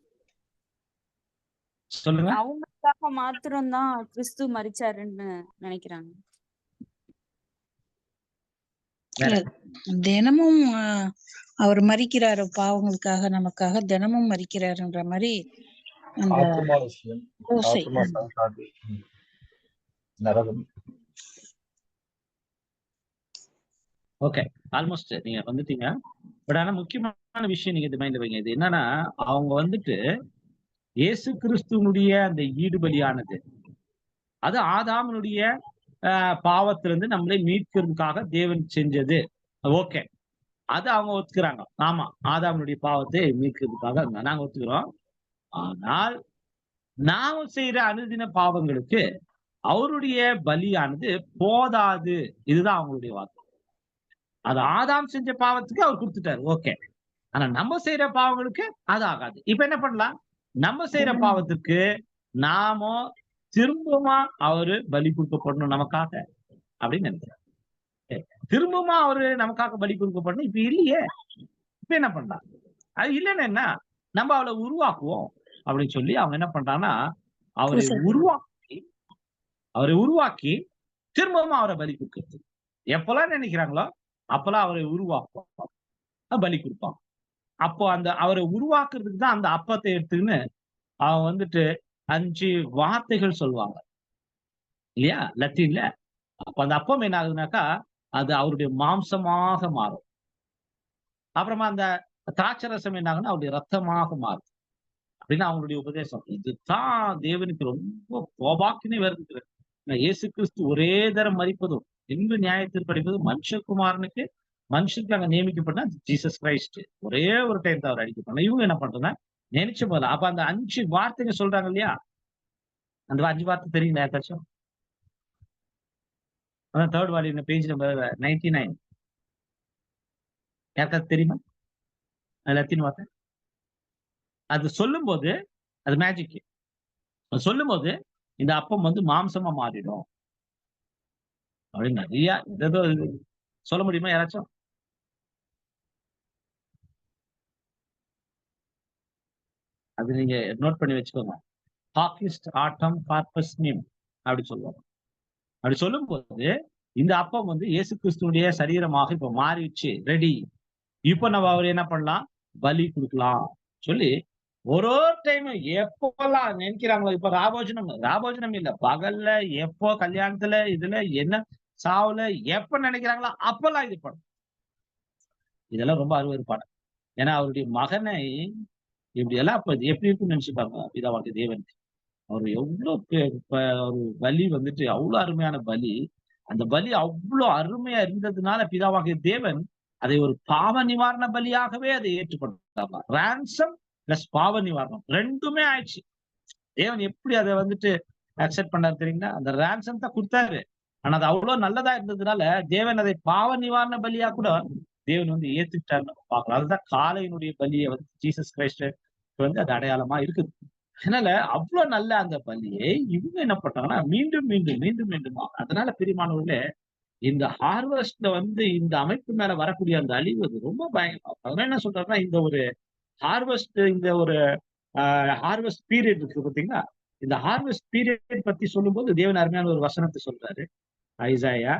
சொல்லுங்க. அவங்களுக்காக மாத்திரம்தான் கிறிஸ்து மரிச்சாருன்னு நினைக்கிறாங்க. தினமும் அவர் மரிக்கிறாரு பாவங்களுக்காக, நமக்காக தினமும் மரிக்கிறாருன்ற மாதிரி அந்த ஆத்மா விஷயம், ஆத்மா சங்காதி, நரகம். ஓகே, ஆல்மோஸ்ட் நீங்க வந்துட்டீங்க. பட் ஆனா முக்கியமான விஷயம் நீங்க இது மைண்ட்ல வைங்க. இது என்னன்னா, அவங்க வந்துட்டு இயேசு கிறிஸ்துவனுடைய அந்த ஈடுபலியானது, அது ஆதாமனுடைய பாவத்திலிருந்து நம்மளை மீட்கிறதுக்காக தேவன் செஞ்சது. ஓகே, அது அவங்க ஒத்துக்கிறாங்க. ஆமா, ஆதாமனுடைய பாவத்தை மீட்கிறதுக்காக நாங்க ஒத்துக்கிறோம். ஆனால் நாம செய்யற அனுதின பாவங்களுக்கு அவருடைய பலியானது போதாது. இதுதான் அவங்களுடைய வார்த்தை. அது ஆதாம் செஞ்ச பாவத்துக்கு அவர் கொடுத்துட்டாரு, ஓகே. ஆனா நம்ம செய்யற பாவங்களுக்கு அது ஆகாது. இப்ப என்ன பண்ணலாம்? நம்ம செய்யற பாவத்துக்கு நாம திரும்பமா அவரு பலி கொடுக்கப்படணும் நமக்காக அப்படின்னு நினைக்கிறார். திரும்பமா அவரு நமக்காக பலி கொடுக்கப்படணும். இப்ப இல்லையே, இப்ப என்ன பண்ணலாம்? அது இல்லைன்னு என்ன, நம்ம அவளை உருவாக்குவோம் அப்படின்னு சொல்லி அவங்க என்ன பண்றாங்கன்னா, அவரை உருவாக்கி திரும்பவும் அவரை பலி கொடுக்கிறது. எப்பெல்லாம் நினைக்கிறாங்களோ அப்பெல்லாம் அவரை உருவாக்குவாங்க, பலி கொடுப்பாங்க. அப்போ அந்த அவரை உருவாக்குறதுக்கு தான் அந்த அப்பத்தை எடுத்துக்கின்னு அவன் வந்துட்டு 5 வார்த்தைகள் சொல்லுவாங்க இல்லையா, லத்தீன்ல. அப்ப அந்த அப்பம் என்ன ஆகுதுனாக்கா, அது அவருடைய மாம்சமாக மாறும். அப்புறமா அந்த திராட்சை ரசம் என்ன ஆகுதுன்னா அவருடைய ரத்தமாக மாறும் அப்படின்னு அவங்களுடைய உபதேசம். இதுதான் தேவனுக்கு ரொம்ப கோபாக்கினே வருது. இயேசு கிறிஸ்து ஒரே தரம் மரிப்பதும் இன்பு நியாயத்தில் படிப்பதும் மனுஷனுக்கு அங்க நியமிக்கப்பட்ட ஜீசஸ் கிரைஸ்ட் ஒரே ஒரு டைம் தான் அவர் அடிக்கப்படணும். இவங்க என்ன பண்றாங்க, நினைச்ச போல. அப்ப அந்த 5 வார்த்தைங்க சொல்றாங்க இல்லையா, அந்த 5 வார்த்தை தெரியுங்களா யாருக்காச்சும்? அதான் தேர்ட் வால்யூம் பேஜ் நம்பர் 99. யாருக்காச்சும் தெரியுமா லத்தீன் வார்த்தை? அது சொல்லும் போது அது மேஜிக். சொல்லும் போது இந்த அப்பம் வந்து மாம்சமா மாறிடும் அப்படின்னு நிறைய ஏதோ சொல்ல முடியுமா யாராச்சும்? அது நீங்க நோட் பண்ணி வச்சுக்கோங்க. ஹாக்கிஸ்ட் ஆட்டம் கார்பஸ் நீம் அப்படி சொல்லுவாங்க. அப்படி சொல்லும் போது இந்த அப்பம் வந்து இயேசு கிறிஸ்துடைய சரீரமாக இப்ப மாறிடுச்சு, ரெடி. இப்ப நம்ம அவர் என்ன பண்ணலாம், பலி கொடுக்கலாம் சொல்லி ஒரு டைம் எப்போல்லாம் நினைக்கிறாங்களோ. இப்ப ராபோஜனம் இல்ல, பகல்ல எப்போ கல்யாணத்துல இதுல என்ன சாவுல எப்ப நினைக்கிறாங்களோ அப்பெல்லாம் இது பண்ணும். இதெல்லாம் ரொம்ப அருவருப்பான. ஏன்னா அவருடைய மகனை இப்படி எல்லாம் அப்ப எப்படி இருக்குன்னு நினைச்சுப்பாங்க பிதாவாகிய தேவனுக்கு. அவர் எவ்வளவு ஒரு பலி வந்துட்டு அவ்வளவு அருமையான பலி. அந்த பலி அவ்வளவு அருமையா இருந்ததுனால பிதாவாகிய தேவன் அதை ஒரு பாவ நிவாரண பலியாகவே அதை ஏற்றுக்கொண்டாங்க. ரான்சம் பிளஸ் பாவ நிவாரணம் ரெண்டுமே ஆயிடுச்சு. தேவன் எப்படி அதை வந்துட்டு அக்செப்ட் பண்ணாரு தெரியுங்களா? அந்த ரான்சம் தான் கொடுத்தாரு. ஆனா அது அவ்வளவு நல்லதா இருந்ததுனால தேவன் அதை பாவ நிவாரண பலியா கூட தேவன் வந்து ஏத்துக்கிட்டாருன்னு பார்க்கலாம். அதுதான் காலையினுடைய பலியை வந்து ஜீசஸ் கிரைஸ்ட் வந்து அது அடையாளமா இருக்குது. அதனால அவ்வளவு நல்ல அந்த பலியை இவங்க என்ன பண்றாங்கன்னா மீண்டும் மீண்டும் மீண்டும் மீண்டும். அதனால பிரியமானவர்களே, இந்த ஹார்வெஸ்ட்ல வந்து இந்த அமைப்பு மேல வரக்கூடிய அந்த அழிவு அது ரொம்ப பயங்கரம். அதனால என்ன சொல்றாருன்னா, இந்த ஒரு ஹார்வெஸ்ட், இந்த ஒரு ஹார்வெஸ்ட் பீரியட் இருக்கு பார்த்தீங்களா, இந்த ஹார்வெஸ்ட் பீரியட் பத்தி சொல்லும்போது தேவன் அருமையான ஒரு வசனத்தை சொல்றாரு. ஐசாயா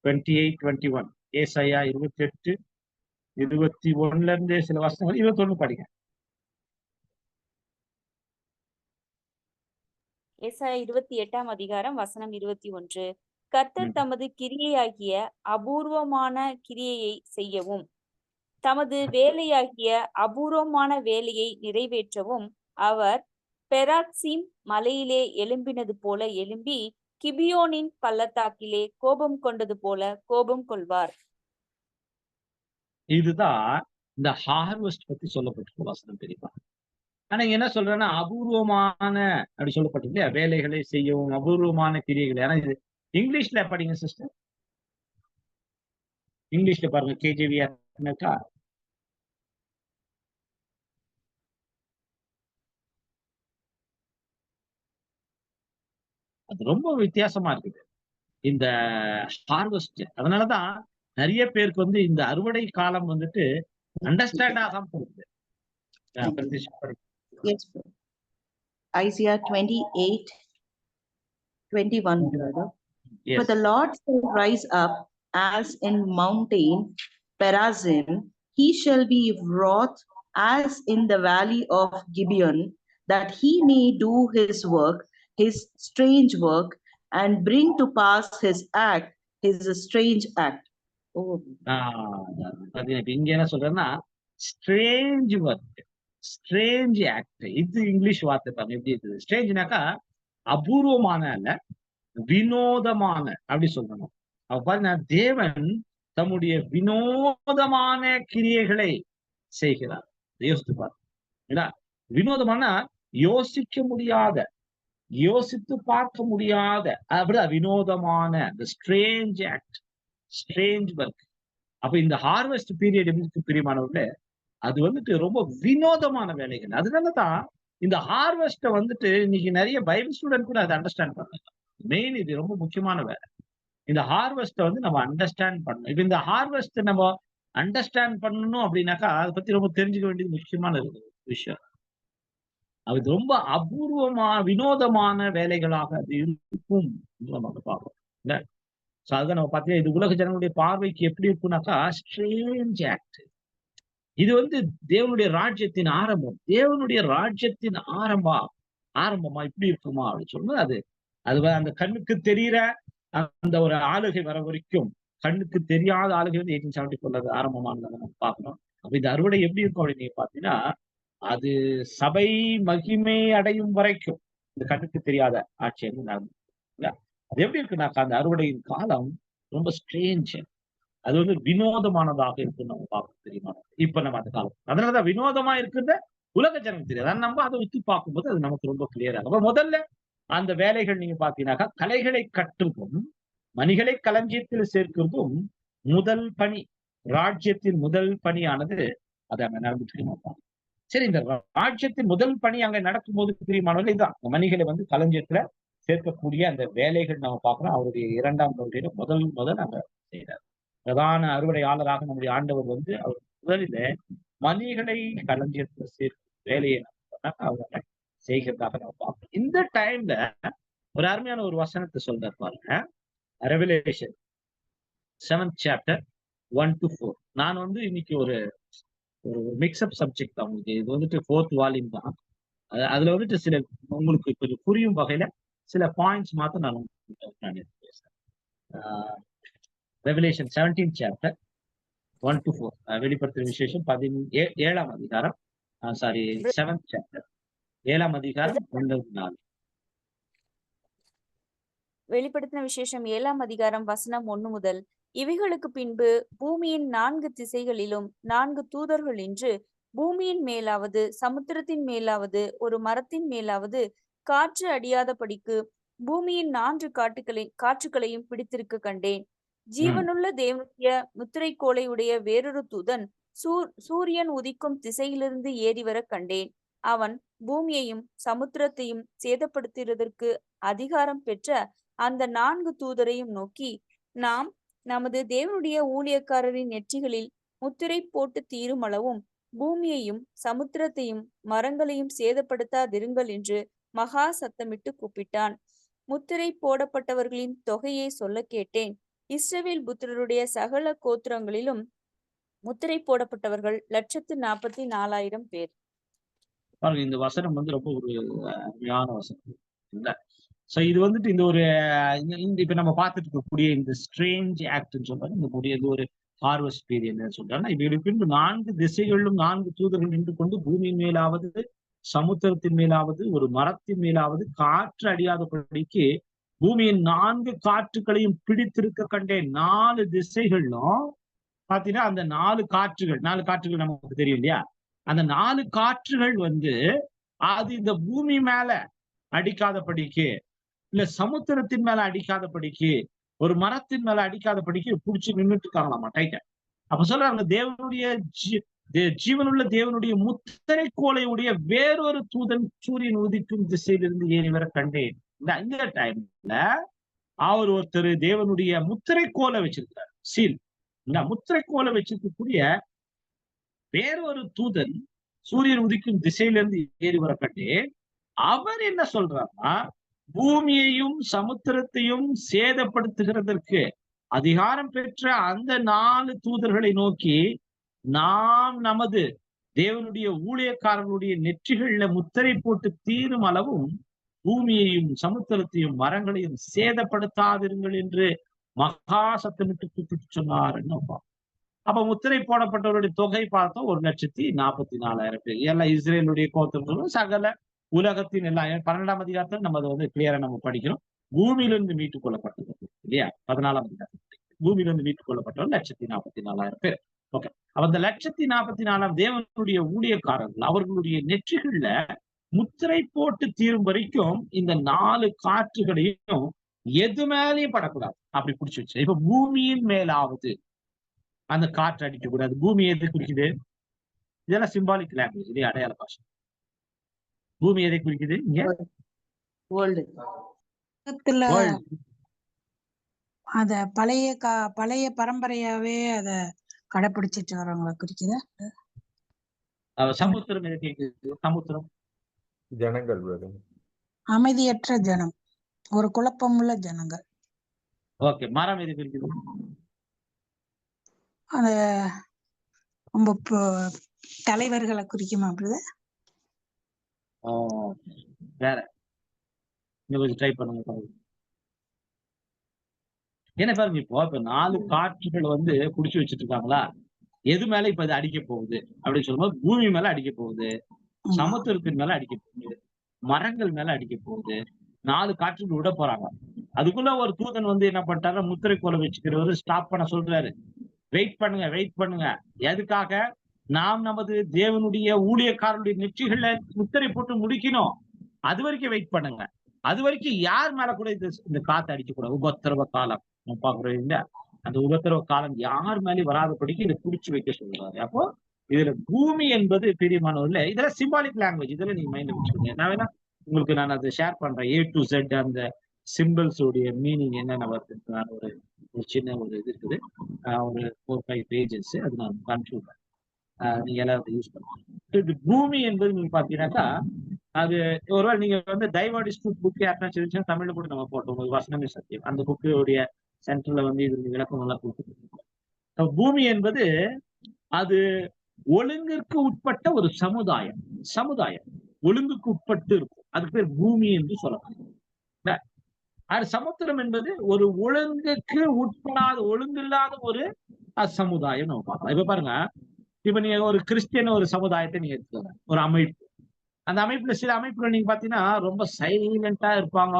28:21, ஏசாயா 28:21 இருந்து சில வசனங்கள் 21 படிங்க. ஏசாயா 28ஆம் அதிகாரம் வசனம் 21. கர்த்தர் தமது கிரியையாகிய அபூர்வமான கிரியையை செய்யவும் தமது வேலையாகிய அபூர்வமான வேலையை நிறைவேற்றவும் அவர் பெராக்சீம் மலையிலே எழும்பினது போல எழும்பி கிபியோனின் பள்ளத்தாக்கிலே கோபம் கொண்டது போல கோபம் கொள்வார். இதுதான் இந்த ஹார்வெஸ்ட் பத்தி சொல்லப்பட்டிருக்க வசனம் தெரியுமா? ஆனா இங்க என்ன சொல்றேன்னா அபூர்வமான அப்படி சொல்லப்பட்டிருக்கு இல்லையா, வேலைகளை செய்யவும் அபூர்வமான கிரியைகள். ஆனா இது இங்கிலீஷ்ல படிங்க சிஸ்டர், இங்கிலீஷ்ல பாருங்க. கேஜேவி இருக்கா? அது ரொம்ப வித்தியாசமா இருக்குது இந்த ஹார்வெஸ்ட். அதனாலதான் நிறைய பேருக்கு வந்து இந்த அறுவடை காலம் வந்துட்டு அண்டர்ஸ்டாண்ட் ஆகாம போகுது. Yes, brother. Isaiah 28:21, brother. For the Lord shall rise up as in mountain Perazim, he shall be wroth as in the valley of Gibeon, that he may do his work, his strange work, and bring to pass his act, his strange act. Oh, இங்க என்ன சொல்றேன்னா strange work, strange act. இது English வார்த்தை பாருங்க எப்படி இருக்குது. ஸ்ட்ரேஞ்ச்னாக்கா அபூர்வமான அல்ல, வினோதமான அப்படி சொல்லணும். அப்ப பாருங்க, தேவன் தம்முடைய வினோதமான கிரியைகளை செய்கிறார். யோசித்து பாருங்க. வினோதமான யோசிக்க முடியாத, யோசித்து பார்க்க முடியாத, அப்படிதான் வினோதமான ஸ்ட்ரேஞ்ச் ஆக்ட், ஸ்ட்ரேஞ்ச் ஒர்க். அப்ப இந்த ஹார்வெஸ்ட் பீரியட் எப்படி பிரியமானவர்களே, அது வந்துட்டு ரொம்ப வினோதமான வேலைகள். அதனாலதான் இந்த ஹார்வெஸ்ட வந்துட்டு இன்னைக்கு நிறைய பைபிள் ஸ்டூடெண்ட் கூட அதை அண்டர்ஸ்டாண்ட் பண்ணலாம். மெயின் இது ரொம்ப முக்கியமான வேலை. இந்த ஹார்வெஸ்ட வந்து நம்ம அண்டர்ஸ்டாண்ட் பண்ணணும். இப்ப இந்த ஹார்வெஸ்ட் நம்ம அண்டர்ஸ்டாண்ட் பண்ணணும் அப்படின்னாக்கா அதை பத்தி ரொம்ப தெரிஞ்சுக்க வேண்டியது முக்கியமான விஷயம். அது ரொம்ப அபூர்வமா வினோதமான வேலைகளாக அது இருக்கும் நம்ம பார்க்கணும். இல்ல அதுதான் நம்ம பார்த்தீங்கன்னா இது உலக ஜனங்களுடைய பார்வைக்கு எப்படி இருக்குனாக்கா ஸ்ட்ரேஞ்ச் ஆக்ட். இது வந்து தேவனுடைய ராஜ்யத்தின் ஆரம்பம். தேவனுடைய ராஜ்யத்தின் ஆரம்பமா இப்படி இருக்குமா அப்படின்னு சொன்னா அது அந்த கண்ணுக்கு தெரிகிற அந்த ஒரு ஆளுகை வர வரைக்கும், கண்ணுக்கு தெரியாத ஆளுகை வந்து 1874 ஆரம்பமானதை நம்ம பார்க்கணும். அப்ப இந்த அறுவடை எப்படி இருக்கும் அப்படின்னு நீங்க பாத்தீங்கன்னா, அது சபை மகிமை அடையும் வரைக்கும் இந்த கண்ணுக்கு தெரியாத ஆட்சி நடந்து. அது எப்படி இருக்குனாக்கா அந்த அறுவடையின் காலம் ரொம்ப ஸ்ட்ரேஞ்ச், அது வந்து வினோதமானதாக இருக்குன்னு நம்ம பார்க்க தெரியுமா? இப்ப நம்ம அந்த காலம் அதனாலதான் வினோதமா இருக்கிறத உலக ஜனம் தெரியாது. ஆனா நம்ம அதை உத்து பார்க்கும்போது அது நமக்கு ரொம்ப கிளியர் ஆகும். முதல்ல அந்த வேலைகள் நீங்க பாத்தீங்கன்னாக்கா கலைகளை கற்றுக்கும் மணிகளை களஞ்சியத்தில் சேர்க்கிறதும் முதல் பணி, ராஜ்யத்தின் முதல் பணியானது அது அங்க நடந்துட்டு தெரியுமா? சரி, இந்த ராஜ்யத்தின் முதல் பணி அங்க நடக்கும்போது பிரியமானவர்கள் இதுதான் மணிகளை வந்து களஞ்சியத்துல சேர்க்கக்கூடிய அந்த வேலைகள் நம்ம பார்க்கிறோம். அவருடைய 2ஆம் வருகையில முதல் அங்க செய்யறார். பிரதான அறுவடையாளராக நம்முடைய ஆண்டவர் வந்து அவர் முதலில மணிகளை களஞ்சியத்துல சேர்க்கும் வேலையை அவங்க செய்கிறதாக நம்ம பார்க்கிறோம். இந்த டைம்ல ஒரு அருமையான ஒரு வசனத்தை சொல்றாரு பாருங்க. Revelation 7th chapter 1-4. நான் வந்து இன்னைக்கு ஒரு மிக்ஸ்அப் சப்ஜெக்ட் தான் உங்களுக்கு. இது வந்துட்டு 4th வால்யூம் தான். அதுல வந்துட்டு சில உங்களுக்கு கொஞ்சம் புரியும் வகையில சில பாயிண்ட்ஸ் மாத்திரம் நான் பேசுறேன். Revelation 17th chapter 1-4. வெளிப்படுத்துற விசேஷம் 7ஆம் அதிகாரம், 7th chapter 7ஆம் அதிகாரம் 1-4. வெளிப்படுத்தின விசேஷம் 7ஆம் அதிகாரம் வசனம் 1 முதல். இவைகளுக்கு பின்பு பூமியின் 4 திசைகளிலும் 4 தூதர்கள் நின்று பூமியின் மேலாவது சமுத்திரத்தின் மேலாவது ஒரு மரத்தின் மேலாவது காற்று அடியாதபடிக்கு பூமியின் 4 காற்றுகளையும் பிடித்திருக்க கண்டேன். ஜீவனுள்ள தேவனுடைய முத்திரை கோலை உடைய வேறொரு தூதன் சூரியன் உதிக்கும் திசையிலிருந்து ஏறி வர கண்டேன். அவன் பூமியையும் சமுத்திரத்தையும் சேதப்படுத்துவதற்கு அதிகாரம் பெற்ற அந்த 4 தூதரையும் நோக்கி, நாம் நமது தேவனுடைய ஊழியக்காரரின் நெற்றிகளில் முத்திரை போட்டு தீரும் அளவும் பூமியையும் சமுத்திரத்தையும் மரங்களையும் சேதப்படுத்தாதிருங்கள் என்று மகா சத்தமிட்டு கூப்பிட்டான். முத்திரை போடப்பட்டவர்களின் தொகையை சொல்ல கேட்டேன். இஸ்ரவேல் புத்திரருடைய சகல கோத்திரங்களிலும் முத்திரை போடப்பட்டவர்கள் 144,000 பேர். பாருங்க, இந்த வசனம் வந்து ரொம்ப ஒரு அருமையான வசனம் இல்ல. சோ இது வந்துட்டு இந்த ஒரு இப்ப நம்ம பார்த்துட்டு இருக்கக்கூடிய இந்த ஸ்ட்ரேஞ்ச் ஆக்ட்னு சொல்றாங்க. இந்த இது ஒரு ஹார்வெஸ்ட் பீரியட் சொல்றாங்க. இப்படி பின்பு 4 திசைகளிலும் 4 தூதர்கள் நின்று கொண்டு பூமியின் மேலாவது சமுத்திரத்தின் மேலாவது ஒரு மரத்தின் மேலாவது காற்று அடியாதபடிக்கு பூமியின் 4 காற்றுகளையும் பிடித்திருக்க கண்டேன். 4 திசைகளும் பாத்தீங்கன்னா அந்த 4 காற்றுகள் நமக்கு தெரியும் இல்லையா? அந்த 4 காற்றுகள் வந்து அது இந்த பூமி மேல அடிக்காதபடிக்கு, இல்ல சமுத்திரத்தின் மேல அடிக்காதபடிக்கு, ஒரு மரத்தின் மேல அடிக்காதபடிக்கு புடிச்சு நின்றுட்டு இருக்காங்களாமா டைட்ட. அப்ப சொல்றாங்க, ஜீவனுள்ள தேவனுடைய முத்திரை கோலையுடைய வேறொரு தூதன் சூரியன் உதிக்கும் திசையிலிருந்து ஏறி வர கண்டேன். இந்த டைம்ல அவர் ஒருத்தர் தேவனுடைய முத்திரை கோலை வச்சிருக்கிறார், சீல். இந்த முத்திரை கோலை வச்சிருக்கக்கூடிய வேறொரு தூதன் சூரியன் உதிக்கும் திசையிலிருந்து ஏறி வர கண்டேன். அவர் என்ன சொல்றாருன்னா, பூமியையும் சமுத்திரத்தையும் சேதப்படுத்துகிறதற்கு அதிகாரம் பெற்ற அந்த 4 தூதர்களை நோக்கி, நாம் நமது தேவனுடைய ஊழியக்காரர்களுடைய நெற்றிகள்ல முத்திரை போட்டு தீரும் அளவும் பூமியையும் சமுத்திரத்தையும் மரங்களையும் சேதப்படுத்தாதிருங்கள் என்று மகா சத்தமிட்டு கூப்பிட்டு சொன்னார். அப்ப முத்திரை போடப்பட்டவருடைய தொகை பார்த்தோம் 1,44,000 பேர். எல்லாம் இஸ்ரேலுடைய கோத்திரங்களும் சகல உலகத்தின் எல்லாம் 12ஆம் அதிகாரத்துல நம்ம அதை வந்து கிளியரா நம்ம படிக்கிறோம். பூமியிலிருந்து மீட்டுக் கொள்ளப்பட்டது இல்லையா? 14ஆம் அதிகாரம் பூமியிலிருந்து மீட்டுக் கொள்ளப்பட்டவர் 1,44,000 பேர். ஓகே, அப்ப அந்த 1,44,000 தேவனுடைய ஊழியக்காரர்கள் அவர்களுடைய நெற்றிகள்ல முத்திரை போட்டு தீரும் வரைக்கும் இந்த 4 காற்றுகளையும் எது மேலேயும் படக்கூடாது, அப்படி பிடிச்சு வச்சு. இப்ப பூமியின் மேலாவது அந்த காற்று அடிக்க கூடாது. பூமி எதை குறிக்குது? இதெல்லாம் சிம்பாலிக் லாங்குவேஜ், இதே அடையாள பாஷை. பூமி எதை குறிக்குது? இங்க அத பழைய பரம்பரையாவே அத கடைபிடிச்சிட்டு வரவங்களை குறிக்குது. சமுத்திரம் எதை கேக்குது? சமுத்திரம் ஜனங்கள், அமைதியற்ற ஜனம், ஒரு குழப்பமுள்ள ஜனங்கள். ஓகே, மரம் எதை குறிக்குது? அது ரொம்ப தலைவர்களை குறிக்குமா? அப்படி வேற கொஞ்சம் ட்ரை பண்ணுங்க பாருங்க. என்ன பாருங்க, இப்ப 4 காற்றுகள் வந்து குடிச்சு வச்சுட்டு இருக்காங்களா, எது மேல இப்ப இது அடிக்க போகுது அப்படின்னு சொல்லும்போது பூமி மேல அடிக்க போகுது, சமுத்திரத்தின் மேல அடிக்க போகுது, மரங்கள் மேல அடிக்க போகுது. 4 காற்றுகள் விட போறாங்க. அதுக்குள்ள ஒரு தூதன் வந்து என்ன பண்ணிட்டாரு, முத்திரை கோலை வச்சுக்கிறவரு ஸ்டாப் பண்ண சொல்றாரு. வெயிட் பண்ணுங்க. எதுக்காக? நாம் நமது தேவனுடைய ஊழியக்காரருடைய நெற்றிகள்ல முத்திரை போட்டு முடிக்கணும். அது வரைக்கும் வெயிட் பண்ணுங்க. அது வரைக்கும் யார் மேல கூட இந்த காத்து அடிக்க கூடாது. உபத்திரவ காலம் பாக்குறோம் இல்ல, அந்த உபத்திரவ காலம் யார் மேலேயும் வராதபடிக்கு இதை குடிச்சு வைக்க சொல்றாரு. அப்போ இதுல பூமி என்பது பெரியமானவர்ல, இதெல்லாம் சிம்பாலிக் லாங்குவேஜ், இதெல்லாம் நீங்க மைண்ட்ல வச்சுக்கோங்க. நான் வேணா உங்களுக்கு நான் அதை ஷேர் பண்றேன். A to Z அந்த சிம்பிள்ஸ் உடைய மீனிங் என்னென்ன வருது. நான் ஒரு சின்ன ஒரு இது இருக்குது, ஒரு 4-5 பேஜஸ், அது நான் கன்ஃபியூஸ் நீங்க எல்லாரும் யூஸ் பண்ணுங்க. இது பூமி என்பது நீங்க பாத்தீங்கன்னாக்கா, அது ஒருவேளை நீங்க வந்து டைவர்டிஸ் புக் யாருன்னா சொல்லிச்சுன்னா தமிழ்ல கூட நம்ம போட்டோம், ஒரு வசனமே சத்தியம், அந்த புக்குடைய சென்டர்ல வந்து இது விளக்கம் எல்லாம் கொடுத்துருக்கோம். பூமி என்பது அது ஒழுங்கிற்கு உட்பட்ட ஒரு சமுதாயம் ஒழுங்குக்கு உட்பட்டு இருக்கும், அதுக்கு பேர் பூமி என்று சொல்லலாம். அது சமுத்திரம் என்பது ஒரு ஒழுங்குக்கு உட்படாத, ஒழுங்கில்லாத ஒரு சமுதாயம் நம்ம பார்க்கலாம். இப்ப பாருங்க, இப்ப நீங்க ஒரு கிறிஸ்டியன் ஒரு சமுதாயத்தை நீங்க எடுத்துக்கோங்க, ஒரு அமைப்பு. அந்த அமைப்புல சில அமைப்புல நீங்க பாத்தீங்கன்னா ரொம்ப சைலண்டா இருப்பாங்க,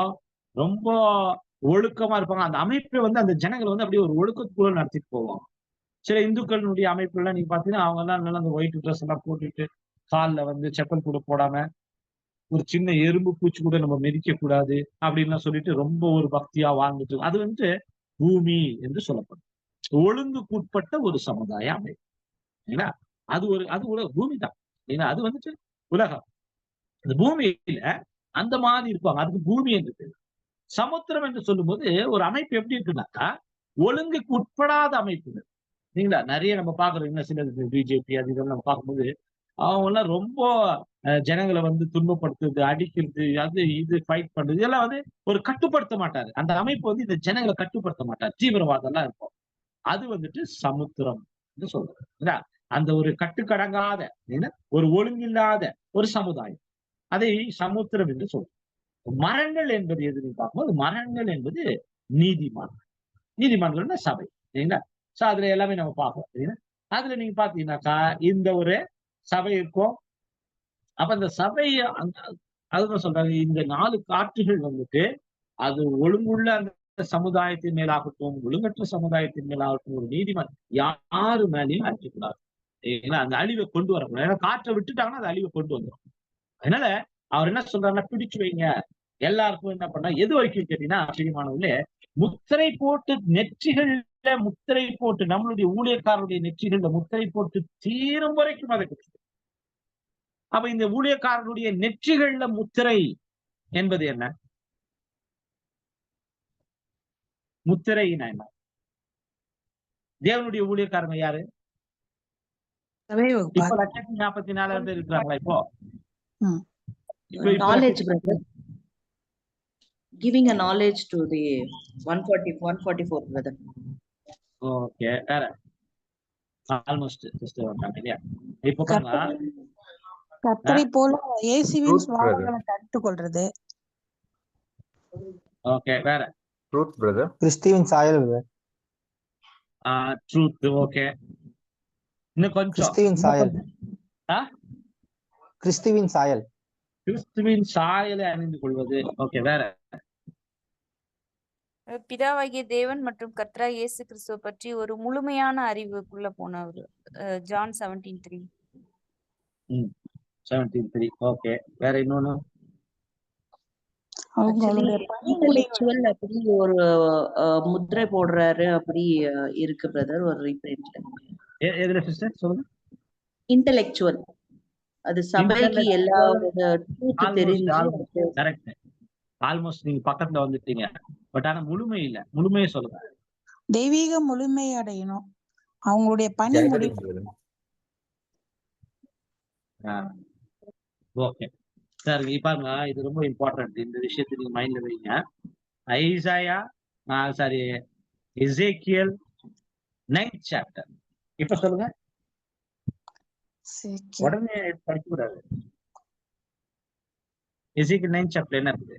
ரொம்ப ஒழுக்கமா இருப்பாங்க. அந்த அமைப்பை வந்து அந்த ஜனங்களை வந்து அப்படியே ஒரு ஒழுக்கத்துக்குள்ள நடத்திட்டு போவாங்க. சில இந்துக்களுடைய அமைப்புல நீங்க பாத்தீங்கன்னா அவங்க எல்லாம் நல்லா அந்த ஒயிட் ட்ரெஸ் எல்லாம் போட்டுட்டு, காலில் வந்து செப்பல் கூட போடாம, ஒரு சின்ன எறும்பு பூச்சி கூட நம்ம மிதிக்க கூடாது அப்படின்லாம் சொல்லிட்டு ரொம்ப ஒரு பக்தியா வாழ்ந்துட்டு, அது வந்து பூமி என்று சொல்லப்படும். ஒழுங்குக்கு உட்பட்ட ஒரு சமுதாய அமைப்பு. அது ஒரு பூமி தான். அது வந்துட்டு உலகம். இந்த பூமியில அந்த மாதிரி இருப்பாங்க, அதுக்கு பூமி என்று பேரு. சமுத்திரம் என்று சொல்லும் போது ஒரு அமைப்பு எப்படி இருக்குன்னாக்கா, ஒழுங்குக்கு உட்படாத அமைப்புகள். சரிங்களா? நிறைய நம்ம பாக்குறோம், சில பிஜேபி அது இதெல்லாம் நம்ம பார்க்கும்போது அவங்க எல்லாம் ரொம்ப ஜனங்களை வந்து துன்பப்படுத்துறது, அடிக்கிறது, அது இது ஃபைட் பண்றது இதெல்லாம் வந்து ஒரு கட்டுப்படுத்த மாட்டாரு. அந்த அமைப்பு வந்து இந்த ஜனங்களை கட்டுப்படுத்த மாட்டார். தீவிரவாதம் எல்லாம் இருக்கும். அது வந்துட்டு சமுத்திரம் என்று சொல்றது. இல்ல? அந்த ஒரு கட்டுக்கடங்காத ஒரு ஒழுங்கில்லாத ஒரு சமுதாயம். அதை சமுத்திரம் என்று சொல்றோம். மரங்கள் என்பது எதுன்னு பார்க்கும்போது மரங்கள் என்பது நீதிமான். நீதிமான்கள்னா சபை. சரிங்களா? சோ அதுல எல்லாமே நம்ம பார்ப்போம். சரிங்களா? அதுல நீங்க பாத்தீங்கன்னாக்கா இந்த ஒரு சபை இருக்கும். அப்ப அந்த சபை அதுதான் சொல்றாங்க, இந்த 4 காற்றுகள் வந்துட்டு அது ஒழுங்குள்ள அந்த சமுதாயத்தின் மேலாகட்டும், ஒழுங்கற்ற சமுதாயத்தின் மேலாகட்டும் ஒரு நீதிமான் யாரு மேலேயும் அடிக்கக்கூடாது. ஏன்னா அந்த அழிவை கொண்டு வரக்கூடாது. ஏன்னா காற்றை விட்டுட்டாங்கன்னா அது அழிவை கொண்டு வந்துடும். அதனால அவர் என்ன சொல்றாருன்னா, பிடிச்சு வைங்க. எல்லாருக்கும் என்ன பண்ணா எது வரைக்கும் கேட்டீங்கன்னா, பிரியமானவர்களே, முத்திரை போட்டு நெற்றிகள்ல முத்திரை போட்டு நம்மளுடைய ஊழியக்காரருடைய நெற்றிகள்ல முத்திரை போட்டு தீரும் வரைக்கும் அதை கொடுத்து. அப்ப இந்த ஊழியக்காரருடைய நெற்றிகள்ல முத்திரை என்பது என்ன? முத்திரைனா என்ன? தேவனுடைய ஊழியக்காரங்க யாரு? இப்ப 1,44,000 பேர் இருக்கிறாங்களா இப்போ? Knowledge, brother. Giving a knowledge to the 144, brother. Okay, வேற ஆல்மோஸ்ட் ஜஸ்ட் வந்தாங்க இல்லையா? இப்ப பாருங்க, கர்த்தரை போல இயேசுவின் சுவாபங்களை தடுத்து கொள்றது. ஓகே, வேற ட்ரூத் பிரதர். கிறிஸ்துவின் சாயல் brother. ட்ரூத். ஓகே, இன்னும் கொஞ்சம். கிறிஸ்துவின் சாயல். கிறிஸ்துவின் சாயல். கிறிஸ்துவின் சாயலை அணிந்து கொள்வது. ஓகே, வேற பிதாவாகிய தேவன் மற்றும் கர்த்தரா இயேசு கிறிஸ்துவ பற்றி ஒரு முழுமையான அறிவுக்குள்ள போனவர். ஜான் 17:3. 17:3. ஓகே, வேற இன்னொன்னு? Intellectual அப்படி ஒரு முத்திரை போடுறாரு அப்படி இருக்கு பிரதர் ஒரு ரீப்ரிண்ட். எதுல சிஸ்டர் சொல்லுங்க? இன்டெலெக்சுவல், அது சபைக்கு எல்லா ட்ரூத் தெரிஞ்சு. கரெக்ட், ஆல்மோஸ்ட் நீங்க பக்கத்துல வந்துட்டீங்க. பட் ஆனா முழுமை இல்ல. முழுமையை சொல்லுங்க. தெய்வீக முழுமை அடையணும், அவங்களுடைய பணி முடிவு. ஓகே சார், பாருங்க, இது ரொம்ப இம்பார்ட்டன்ட். இந்த விஷயத்தை நீங்க மைண்ட்ல வைங்க. Isaiah sorry Ezekiel 9th chapter. இப்ப சொல்லுங்க, உடனே படிக்க கூடாது. எசேக்கியல் 9th சாப்டர் என்ன இருக்குது?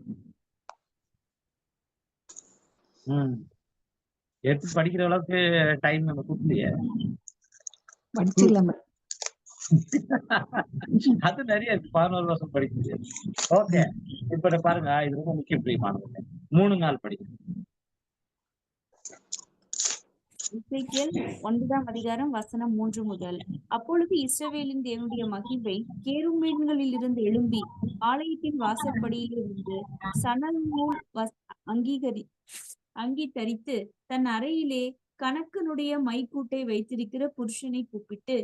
எடுத்து படிக்கிற அளவுக்கு டைம் நம்ம கொடுக்கலையே. அது நிறைய இருக்கு, 11 வருஷம் படிக்க முடியாது. ஓகே, இப்ப பாருங்க, இது ரொம்ப முக்கியம் பிரியமானது. 3 நாள் படிக்கணும். எசேக்கியேல் 9ஆம் அதிகாரம் வசனம் 3 முதல். அப்பொழுது இஸ்ரவேலின் தேவனுடைய மகிமை கேருபீன்களில் இருந்து எழும்பி ஆலயத்தின் வாசற்படியிலிருந்து சணல் நூல் அங்கி தரித்து தன் அறையிலே கணக்கனுடைய மைக்கூட்டை வைத்திருக்கிற புருஷனை கூப்பிட்டு,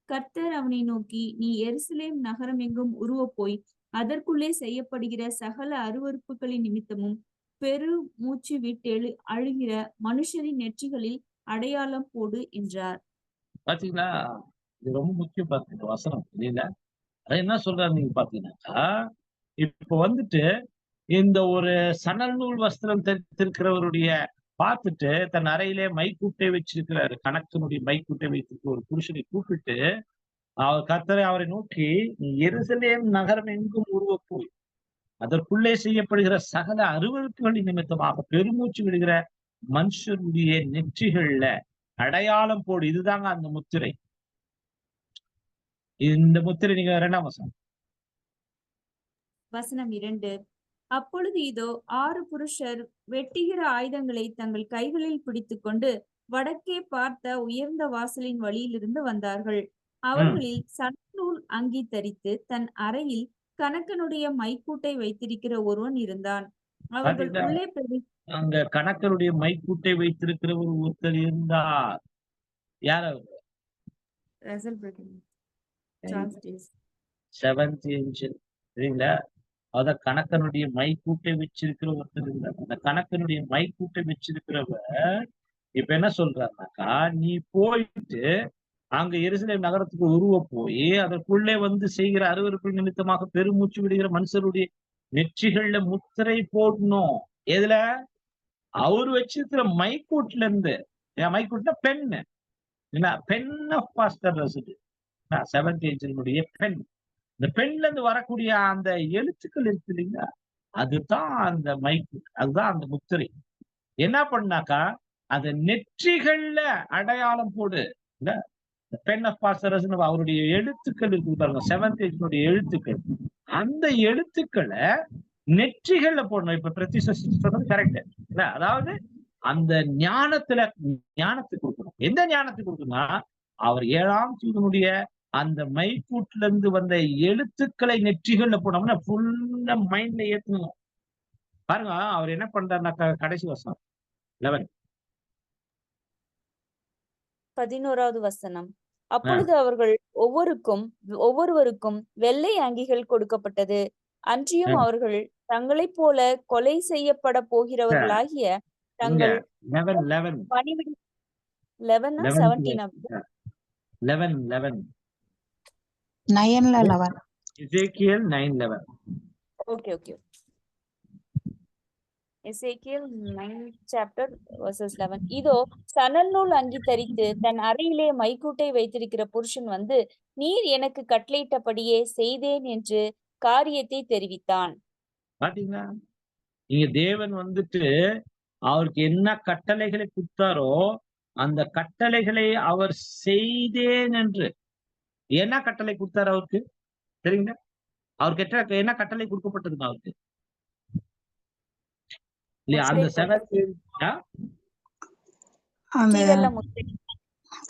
கர்த்தர் அவனை நோக்கி, நீ எருசலேம் நகரம் எங்கும் போய் அதற்குள்ளே செய்யப்படுகிற சகல அருவருப்புகளின் நிமித்தமும் பெரு மூச்சு விட்டு அழுகிற மனுஷரின் நெற்றிகளில் அடையாளம் போடு என்றார். பாத்தீங்களா, இது ரொம்ப முக்கியம். பாத்தீங்க வசனம் இல்ல, அதை என்ன சொல்றாரு நீங்க பாத்தீங்கன்னாக்கா, இப்ப வந்துட்டு இந்த ஒரு சணல் நூல் வஸ்திரம் தெரிவித்திருக்கிறவருடைய பார்த்துட்டு தன் அறையிலே மைக்கூட்டை வச்சிருக்கிறாரு, கணக்கனுடைய மைக்கூட்டை வைத்திருக்க ஒரு புருஷனை கூப்பிட்டு அவர் கர்த்தரை அவரை நோக்கி, நீ எருசலேம் நகரம் எங்கும் போய் அதற்குள்ளே செய்யப்படுகிற சகல அருவருப்புகளின் நிமித்தமாக பெருமூச்சு விடுகிற மனுஷருடைய நெற்றிகள்ல அடையாளம் போடு. இதுதாங்க அந்த முத்திரை. இந்த முத்திரை நீங்க 2ஆம் வசனம். வசனம் 2. அப்பொழுது இதோ 6 புருஷர் வெட்டுகிற ஆயுதங்களை தங்கள் கைகளில் பிடித்துக்கொண்டு வடக்கே பார்த்த உயர்ந்த வாசலின் வழியிலிருந்து வந்தார்கள். அவர்களில் சணநூல் அங்கி தரித்து தன் அறையில் கணக்கனுடைய மைக்கூட்டை வைத்திருக்கிற ஒருவன் இருந்தான். அவர்கள் உள்ளே அங்க கணக்கனுடைய மைக்கூட்டை வைத்திருக்கிற ஒரு ஒருத்தர் இருந்தார். யார் அவர்? Seventh angel. சரிங்களா? அத கணக்கனுடைய மைக்கூட்டை வச்சிருக்கிற ஒருத்தர் இருந்தார். அந்த கணக்கனுடைய மைக்கூட்டை வச்சிருக்கிறவர் இப்ப என்ன சொல்றாருனாக்கா, நீ போயிட்டு அங்க எருசலேம் நகரத்துக்கு உருவ போய் அதற்குள்ளே வந்து செய்கிற அருவருப்பு நிமித்தமாக பெருமூச்சு விடுகிற மனுஷருடைய நெற்றிகள்ல முத்திரை போடணும். எதுல? அவரு வச்சிருக்கிற மைக்கூட்ல இருந்து. மைக்கூட்னா பெண்ணு, என்ன பெண் ஆஃப் பாஸ்டர் செவன்த் ஏஞ்சலினுடைய பெண். இந்த பெண்ல இருந்து வரக்கூடிய அந்த எழுத்துக்கள் இருக்கு இல்லைங்களா, அதுதான் அந்த மைக்கூட், அதுதான் அந்த முத்திரை. என்ன பண்ணாக்கா அந்த நெற்றிகள்ல அடையாளம் போடு. இல்ல பென் ஆஃப் பாஸ்டரஸ் அவருடைய எழுத்துக்கள் இருக்கு பாருங்க, செவன்த் ஏஜ்னுடைய எழுத்துக்கள். அந்த எழுத்துக்களை நெற்றிகள்ல போடணும். இப்ப பிரதிஷ்டை சொன்னது கரெக்ட். அதாவது அந்த ஞானத்தை கொடுக்கணும். எந்த ஞானத்தை கொடுக்கணும்னா, அவர் 7ஆம் தூதனுடைய அந்த மைக்கூட்ல இருந்து வந்த எழுத்துக்களை நெற்றிகள்ல போனோம்னா ஃபுல்லா மைண்ட்ல ஏத்தணும். பாருங்க அவர் என்ன பண்றாருனாக்கா, கடைசி வருஷம் 11 11வது வசனம். அப்பொழுது அவர்கள் ஒவ்வொருவருக்கும் வெள்ளை அங்கிகள் கொடுக்கப்பட்டது. அன்றியும் அவர்கள் தங்களைப் போல கொலை செய்யப்பட போகிறவர்களாகிய தங்கள் 11 பணிவிடை 11 17 9ல 11. எசேக்கியேல் 9:11. Okay okay. எசேக்கியேல் 9th chapter verses 11. இதோ சணல் நூல் அங்கி தரித்து தன் அறையிலே மைக்கூட்டை வைத்திருக்கிற புருஷன் வந்து, நீர் எனக்கு கட்டளையிட்டபடியே செய்தேன் என்று காரியத்தை தெரிவித்தான். பாத்தீங்களா, இங்க தேவன் வந்துட்டு அவருக்கு என்ன கட்டளைகளை கொடுத்தாரோ அந்த கட்டளைகளை அவர் செய்தேன் என்று. என்ன கட்டளை கொடுத்தாரு அவருக்கு சரிங்களா? அவருக்கு என்ன கட்டளை கொடுக்கப்பட்டதுங்க அவருக்கு இல்லையா? அந்த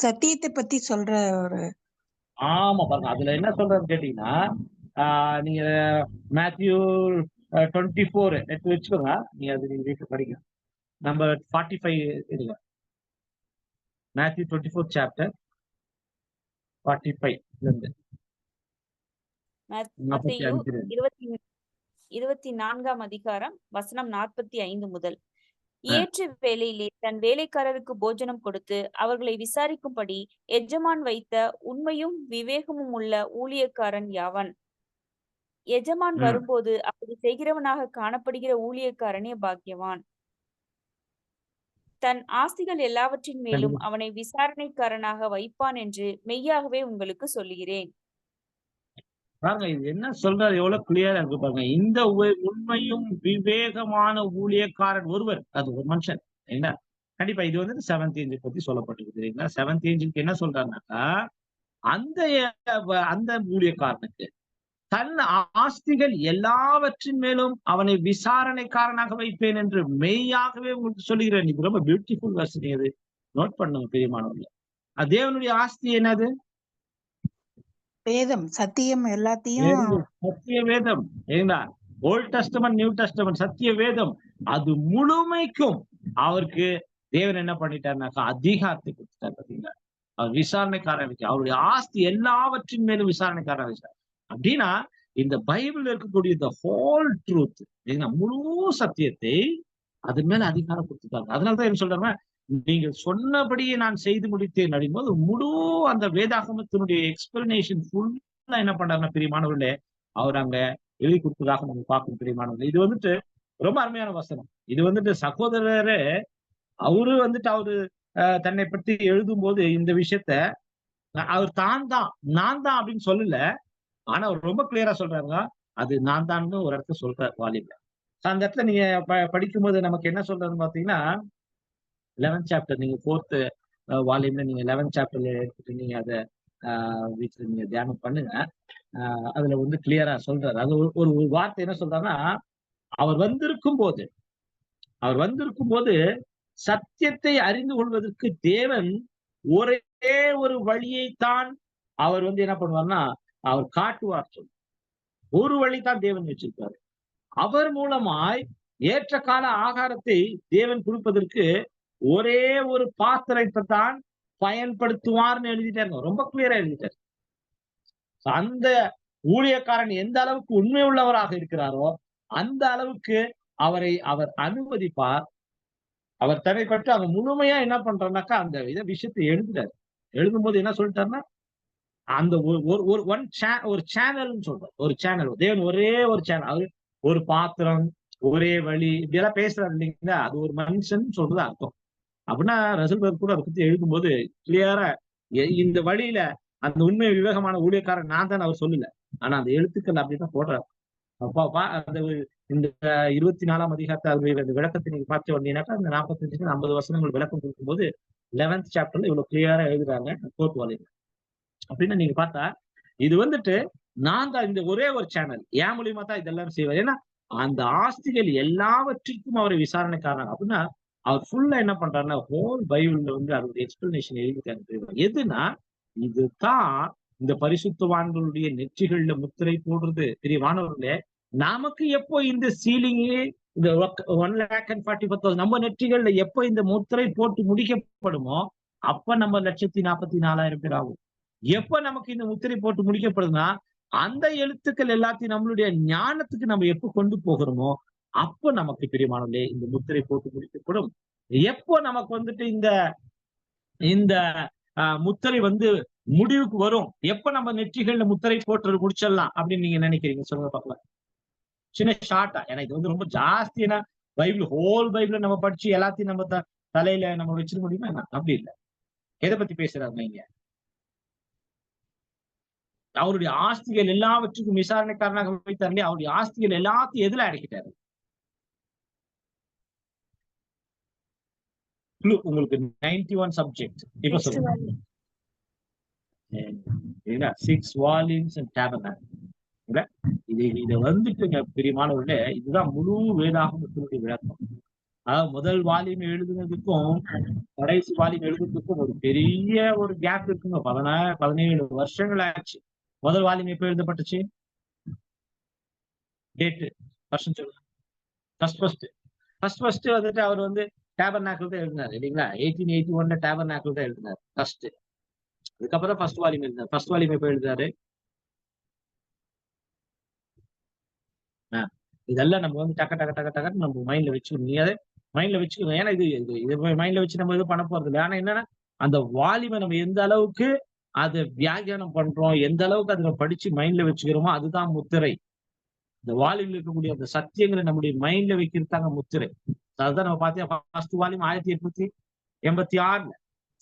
சத்தியத்தை பத்தி சொல்ற ஒரு ஆமா பாருங்க, அதுல என்ன சொல்றாரு கேட்டீங்கன்னா, நீங்க மேத்யூ 24 எடுத்து வச்சுக்கோங்க, நீங்க அது நீங்க வீட்டுல படிங்க. நம்பர் 45 எடுங்க. மேத்யூ 24 சாப்டர் 45 இருந்து 24ஆம் அதிகாரம் வசனம் 45 முதல். ஏற்ற வேளையிலே தன் வேலைக்காரருக்கு போஜனம் கொடுத்து அவர்களை விசாரிக்கும்படி எஜமான் வைத்த உண்மையும் விவேகமும் உள்ள ஊழியக்காரன் யாவன்? எஜமான் வரும்போது அப்படி செய்கிறவனாக காணப்படுகிற ஊழியக்காரனே பாக்கியவான். தன் ஆஸ்திகள் எல்லாவற்றின் மேலும் அவனை விசாரணைக்காரனாக வைப்பான் என்று மெய்யாகவே உங்களுக்கு சொல்லுகிறேன். பாருங்க இது என்ன சொல்றாரு, எவ்வளவு கிளியரா இருக்கு பாருங்க. இந்த உண்மையும் விவேகமான ஊழியக்காரன் ஒருவர், அது ஒரு மனுஷன். என்ன கண்டிப்பா இது வந்து 7th ஏஞ்சல் பத்தி சொல்லப்பட்டிருக்கு. 7th ஏஞ்சலுக்கு என்ன சொல்றாருனாக்கா, அந்த ஊழியக்காரனுக்கு தன் ஆஸ்திகள் எல்லாவற்றின் மேலும் அவனை விசாரணைக்காரனாக வைப்பேன் என்று மெய்யாகவே உங்களுக்கு சொல்லுகிறேன். இது ரொம்ப பியூட்டிஃபுல் வசனம். அது நோட் பண்ணுங்க பிரியமானவர்களே. தேவனுடைய ஆஸ்தி என்னது? வேதம், சத்தியம், எல்லாத்தையும் சத்திய வேதம். ஏங்களா, ஓல்ட் டெஸ்டமென்ட், நியூ டெஸ்டமென்ட், சத்திய வேதம் அது முழுமைக்கும் அவருக்கு தேவன் என்ன பண்ணிட்டாருனாக்கா அதிகாரத்தை கொடுத்துட்டார். பாத்தீங்களா, அவர் விசாரணைக்காரன் வச்சு அவருடைய ஆஸ்தி எல்லாவற்றின் மேலும் விசாரணைக்காரன் வச்சார். அப்படின்னா இந்த பைபிள் இருக்கக்கூடிய the whole truth, முழு சத்தியத்தை அது மேல அதிகாரம் கொடுத்துட்டாங்க. அதனாலதான் என்ன சொல்றாங்க, நீங்கள் சொன்னபடியே நான் செய்து முடித்தேன் அப்படிங்கும்போது முழு அந்த வேதாகமத்தினுடைய எக்ஸ்பிளனேஷன் ஃபுல்லா என்ன பண்றாருன்னா பிரியமானவர்களே, அவர் அங்க எழுதி கொடுத்ததாக நம்ம பார்க்கணும் பிரியமானவர்களே. இது வந்துட்டு ரொம்ப அருமையான வசனம். இது வந்துட்டு சகோதரரே அவரு வந்துட்டு அவரு தன்னை பற்றி எழுதும் போது இந்த விஷயத்த அவர் நான் தான் அப்படின்னு சொல்லல. ஆனா அவர் ரொம்ப கிளியரா சொல்றாங்க, அது நான் தான் ஒரு இடத்துல சொல்றாரு வாலிப. அந்த இடத்துல நீங்க படிக்கும்போது நமக்கு என்ன சொல்றதுன்னு பாத்தீங்கன்னா, 11th சாப்டர் நீங்க 4th வால்யூம்ல நீங்க 11th சாப்டர்ல எடுத்துட்டு நீங்க அதை வீட்டுல நீங்க தியானம் பண்ணுங்க. அதுல வந்து கிளியரா சொல்றாரு. அது ஒரு வார்த்தை என்ன சொல்றாருன்னா, அவர் வந்திருக்கும் போது சத்தியத்தை அறிந்து கொள்வதற்கு தேவன் ஒரே ஒரு வழியைத்தான் அவர் வந்து என்ன பண்ணுவார்னா அவர் காட்டுவார். சொல்லு ஒரு வழிதான் தேவன் வச்சிருக்காரு. அவர் மூலமாய் ஏற்ற கால ஆகாரத்தை தேவன் கொடுப்பதற்கு ஒரே ஒரு பாத்திரத்தை தான் பயன்படுத்துவார்னு எழுதிட்டாரு. ரொம்ப கிளியரா எழுதிட்டாரு. அந்த ஊழியக்காரன் எந்த அளவுக்கு உண்மை உள்ளவராக இருக்கிறாரோ அந்த அளவுக்கு அவரை அவர் அனுமதிப்பார். அவர் தன்னை பற்றி அவர் முழுமையா என்ன பண்றாருனாக்கா அந்த விஷயத்தை எழுதுறாரு. எழுதும் போது என்ன சொல்லிட்டாருன்னா, அந்த ஒரு சேனல்னு சொல்றாரு. ஒரு சேனல், தேவன் ஒரே ஒரு சேனல், ஒரு பாத்திரம், ஒரே வழி, இப்படி எல்லாம் பேசுறாரு இல்லைங்களா? அது ஒரு மனுஷன் சொல்றது அர்த்தம். அப்படின்னா ரசல்பர்க் கூட அதை பத்தி எழுதும்போது கிளியரா இந்த வழியில அந்த உண்மை விவேகமான ஊழியக்காரன் நான் தான் அவர் சொல்லல. ஆனா அந்த எழுத்துக்கள் அப்படிதான் போடுறாரு. அப்பா அந்த இந்த 24ஆம் அதிகாரத்தை அந்த விளக்கத்தை நீங்க பார்த்து வந்தீங்கன்னாக்கா அந்த 45 50 வசனங்கள் விளக்கம் கொடுக்கும்போது 11th சாப்டர்ல இவ்வளவு கிளியரா எழுதுறாங்க 4th வால்யூம். அப்படின்னு நீங்க பார்த்தா இது வந்துட்டு நான் தான் இந்த ஒரே ஒரு சேனல் என் மூலியமா தான் இதெல்லாம் செய்வார். ஏன்னா அந்த ஆஸ்திகள் எல்லாவற்றிற்கும் அவரை விசாரணைக்காரன். அப்படின்னா அவர் ஃபுல்லா என்ன பண்றாருன்னா ஹோல் பைபிள்ல வந்து அதோட எக்ஸ்பிளனேஷன் எழுதிட்டாரு. எதுனா இதுதான் இந்த பரிசுத்தவான்களுடைய நெற்றிகள்ல முத்திரை போடுறது. பிரியமானவர்களே, நமக்கு எப்போ இந்த சீலிங்கே இந்த 1,40,000 நம்ம நெற்றிகள்ல எப்போ இந்த முத்திரை போட்டு முடிக்கப்படுமோ அப்ப நம்ம 1,44,000 பேர் ஆகும். எப்ப நமக்கு இந்த முத்திரை போட்டு முடிக்கப்படுதுன்னா அந்த எழுத்துக்கள் எல்லாத்தையும் நம்மளுடைய ஞானத்துக்கு நம்ம எப்ப கொண்டு போகிறோமோ அப்ப நமக்கு பிரியமானவர்களே இந்த முத்திரை போட்டு முடிக்கப்படும். எப்போ நமக்கு வந்துட்டு இந்த முத்திரை வந்து முடிவுக்கு வரும், எப்ப நம்ம நெற்றிகள்ல முத்திரை போட்டு முடிச்சிடலாம் அப்படின்னு நீங்க நினைக்கிறீங்க? சொல்லுங்க பார்க்கலாம். சின்ன ஷார்ட்டா, ஏன்னா இது வந்து ரொம்ப ஜாஸ்தியா பைபிள் ஹோல் பைபிள நம்ம படிச்சு எல்லாத்தையும் நம்ம தலையில நம்ம வச்சிருக்க முடியுமா? அப்படி இல்லை. எதை பத்தி பேசுறாங்க இங்க? அவருடைய ஆஸ்திகள் எல்லாவற்றுக்கும் விசாரணைக்காரனாக வைத்தாரு. அவருடைய ஆஸ்திகள் எல்லாத்தையும் எதுல அடக்கிட்டாரு? உங்களுக்கு 91 சப்ஜெக்ட் இப்ப சொல்லுங்க. 6 volumes and tabernacle. இதை வந்துட்டுங்க பிரியமானவர்களே, இதுதான் முழு வேதாகமத்தினுடைய விளக்கம். அதாவது முதல் வால்யூம் எழுதுனதுக்கும் கடைசி வால்யூம் எழுதுறதுக்கும் ஒரு பெரிய ஒரு கேப் இருக்குங்க. 17 வருஷங்கள் ஆச்சு. முதல் வால்யூம் எப்ப எழுதப்பட்டுச்சு? டேட்டு வருஷம் சொல்லுங்க. ஃபர்ஸ்ட் வந்துட்டு அவர் வந்து டேபர்நாக்கிள் தான் எழுதினார் இல்லைங்களா? 1881 டேபர்நாக்கிள் தான் எழுதினார் ஃபர்ஸ்ட். அதுக்கப்புறம் ஃபர்ஸ்ட் வால்யூம் எழுதினார். ஃபர்ஸ்ட் வால்யூம் எப்ப எழுதினாரு? இதெல்லாம் நம்ம வந்து டக்க நம்ம மைண்ட்ல வச்சுக்கணும். நீ அதை மைண்ட்ல வச்சுக்கணும். ஏன்னா இது மைண்ட்ல வச்சு நம்ம எதுவும் பண்ண போறது இல்லை. ஆனா என்னன்னா அந்த வால்யூமை நம்ம எந்த அளவுக்கு அதை வியாக்கியானம் பண்றோம், எந்த அளவுக்கு அதை படிச்சு மைண்ட்ல வச்சுக்கிறோமோ அதுதான் முத்திரை. இந்த வால்யூம்ல இருக்கக்கூடிய அந்த சத்தியங்களை நம்முடைய மைண்ட்ல வைக்கிறதாங்க முத்திரை. அதுதான் நம்ம பார்த்தீங்கன்னா first volume 1886,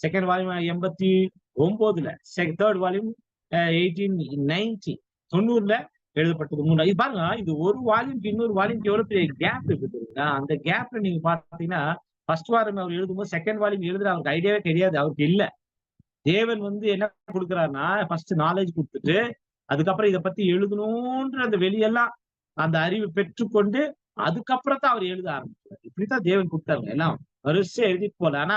second volume 89, third volume 1890 90 எழுதப்பட்டது. இது பாருங்க, இது ஒரு வால்யூம்க்கு இன்னொரு வால்யூம்க்கு எவ்வளவு பெரிய கேப் இருக்குது. அந்த கேப்ல நீங்க பாத்தீங்கன்னா ஃபர்ஸ்ட் வால்யூம் அவர் எழுதும்போது செகண்ட் வால்யூம் எழுதுற அவருக்கு ஐடியாவே கிடையாது. அவருக்கு இல்ல. தேவன் வந்து என்ன கொடுக்குறாருன்னா ஃபர்ஸ்ட் நாலேஜ் கொடுத்துட்டு அதுக்கப்புறம் இதை பத்தி எழுதணும்ன்ற அந்த வெளியெல்லாம் அந்த அறிவு பெற்றுக்கொண்டு அதுக்கப்புறம் தான் அவர் எழுத ஆரம்பிச்சார். இப்படித்தான் தேவன் கொடுத்தாங்க. எல்லாம் வரிசை எழுதி போல. ஆனா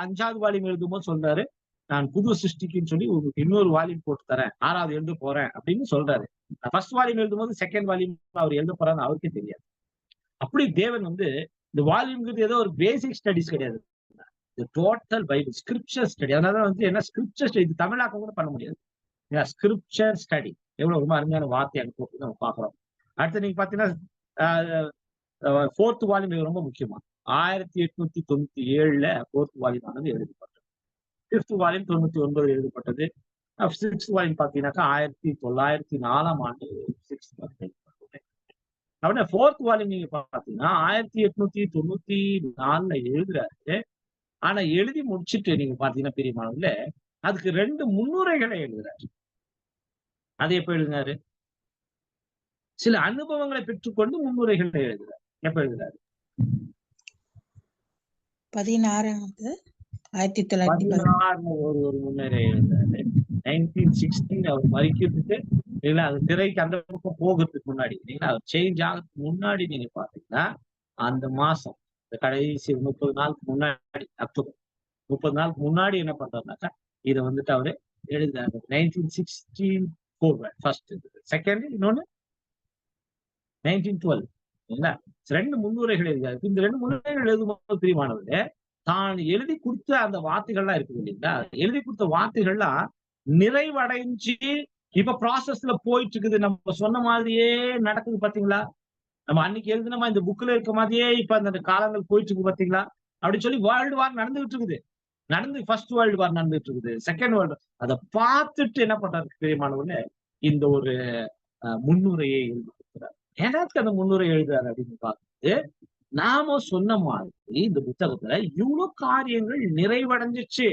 5வது வால்யூம் எழுதும் போது சொல்றாரு, நான் புது சிருஷ்டிக்குன்னு சொல்லி உங்களுக்கு இன்னொரு வால்யூம் போட்டு தரேன், 6வது எழுத போறேன் அப்படின்னு சொல்றாரு. ஃபர்ஸ்ட் வால்யூம் எழுதும் போது செகண்ட் வால்யூம் அவர் எழுத போறான்னு அவருக்கே தெரியாது. அப்படி தேவன் வந்து இந்த வால்யூம்ங்கிறது ஏதோ ஒரு பேசிக் ஸ்டடிஸ் கிடையாது. Total Bible scripture study. அதனால வந்து என்ன ஸ்கிரிப்சர் ஸ்டடி தமிழாக்கம் கூட பண்ண முடியாது. ஸ்கிரிப்சர் ஸ்டடி எவ்வளவு ரொம்ப அருமையான வார்த்தை அங்க போட்டு நம்ம பாக்குறோம். அடுத்து நீங்க பாத்தீங்கன்னா 4th வால்யூம் ரொம்ப முக்கியமா 1897 4th வால்யூம் ஆனது எழுதப்பட்டது. 5th வால்யூம் 99 எழுதப்பட்டது. 6th வால்யூம் பாத்தீங்கன்னாக்கா 1904ஆம் ஆண்டு 6th வால்யூம். அப்படின்னா 4th வால்யூம் நீங்க பாத்தீங்கன்னா 1894 எழுதுறாரு. ஆனா எழுதி முடிச்சுட்டு நீங்க பாத்தீங்கன்னா பெரியமானவர்கள அதுக்கு 2 முன்னுரைகளை எழுதுறாரு. அது எப்ப எழுதினாரு? சில அனுபவங்களை பெற்றுக்கொண்டு முன்னுரைகளை எழுதுறாரு. எப்ப எழுதுறாரு? 16 ஒரு முன்னுரை எழுதுறாரு. 1916 அவர் மறிக்கிறதுக்கு இல்ல அது திரைக்கு அந்த பக்கம் போகிறதுக்கு முன்னாடி இல்லைங்களா, அவர் சேஞ்ச் ஆகிறதுக்கு முன்னாடி நீங்க பாத்தீங்கன்னா அந்த மாசம் இந்த கடைசி 30 நாளுக்கு முன்னாடி, அக்டோபர் 30 நாளுக்கு முன்னாடி என்ன பண்றாருனாக்கா இதை வந்துட்டு அவரு எழுதுறாரு. 1964 ஃபர்ஸ்ட், செகண்ட் இன்னொன்னு 1912 இல்லைங்களா. 2 முன்னுரைகள் எழுதியாரு. இந்த 2 முன்னுரைகள் எழுதும்போது பிரியமானவர்களே, தான் எழுதி கொடுத்த அந்த வார்த்தைகள்லாம் இருக்குது இல்லைங்களா, எழுதி கொடுத்த வார்த்தைகள்லாம் நிறைவடைஞ்சு இப்ப ப்ராசஸ்ல போயிட்டு இருக்குது. நம்ம சொன்ன மாதிரியே நடக்குது பாத்தீங்களா. நம்ம அன்னைக்கு எழுதினமா இந்த புக்ல இருக்க மாதிரியே இப்ப அந்த காலங்கள் போயிட்டு இருக்கு பாத்தீங்களா. அப்படின்னு சொல்லி வேர்ல்டு வார் நடந்துகிட்டு இருக்குது. நடந்து ஃபர்ஸ்ட் வேர்ல்டு வார் நடந்துட்டு இருக்குது, செகண்ட் வேர்ல்டு, அதை பார்த்துட்டு என்ன பண்றாரு பிரியமானவர்களே, இந்த ஒரு முன்னுரையை எழுதுகிறார். எனக்கு அந்த முன்னுரை எழுதுறாரு அப்படின்னு பார்த்து நாம சொன்ன மாதிரி இந்த புத்தகத்துல இவ்வளவு காரியங்கள் நிறைவடைஞ்சிச்சு,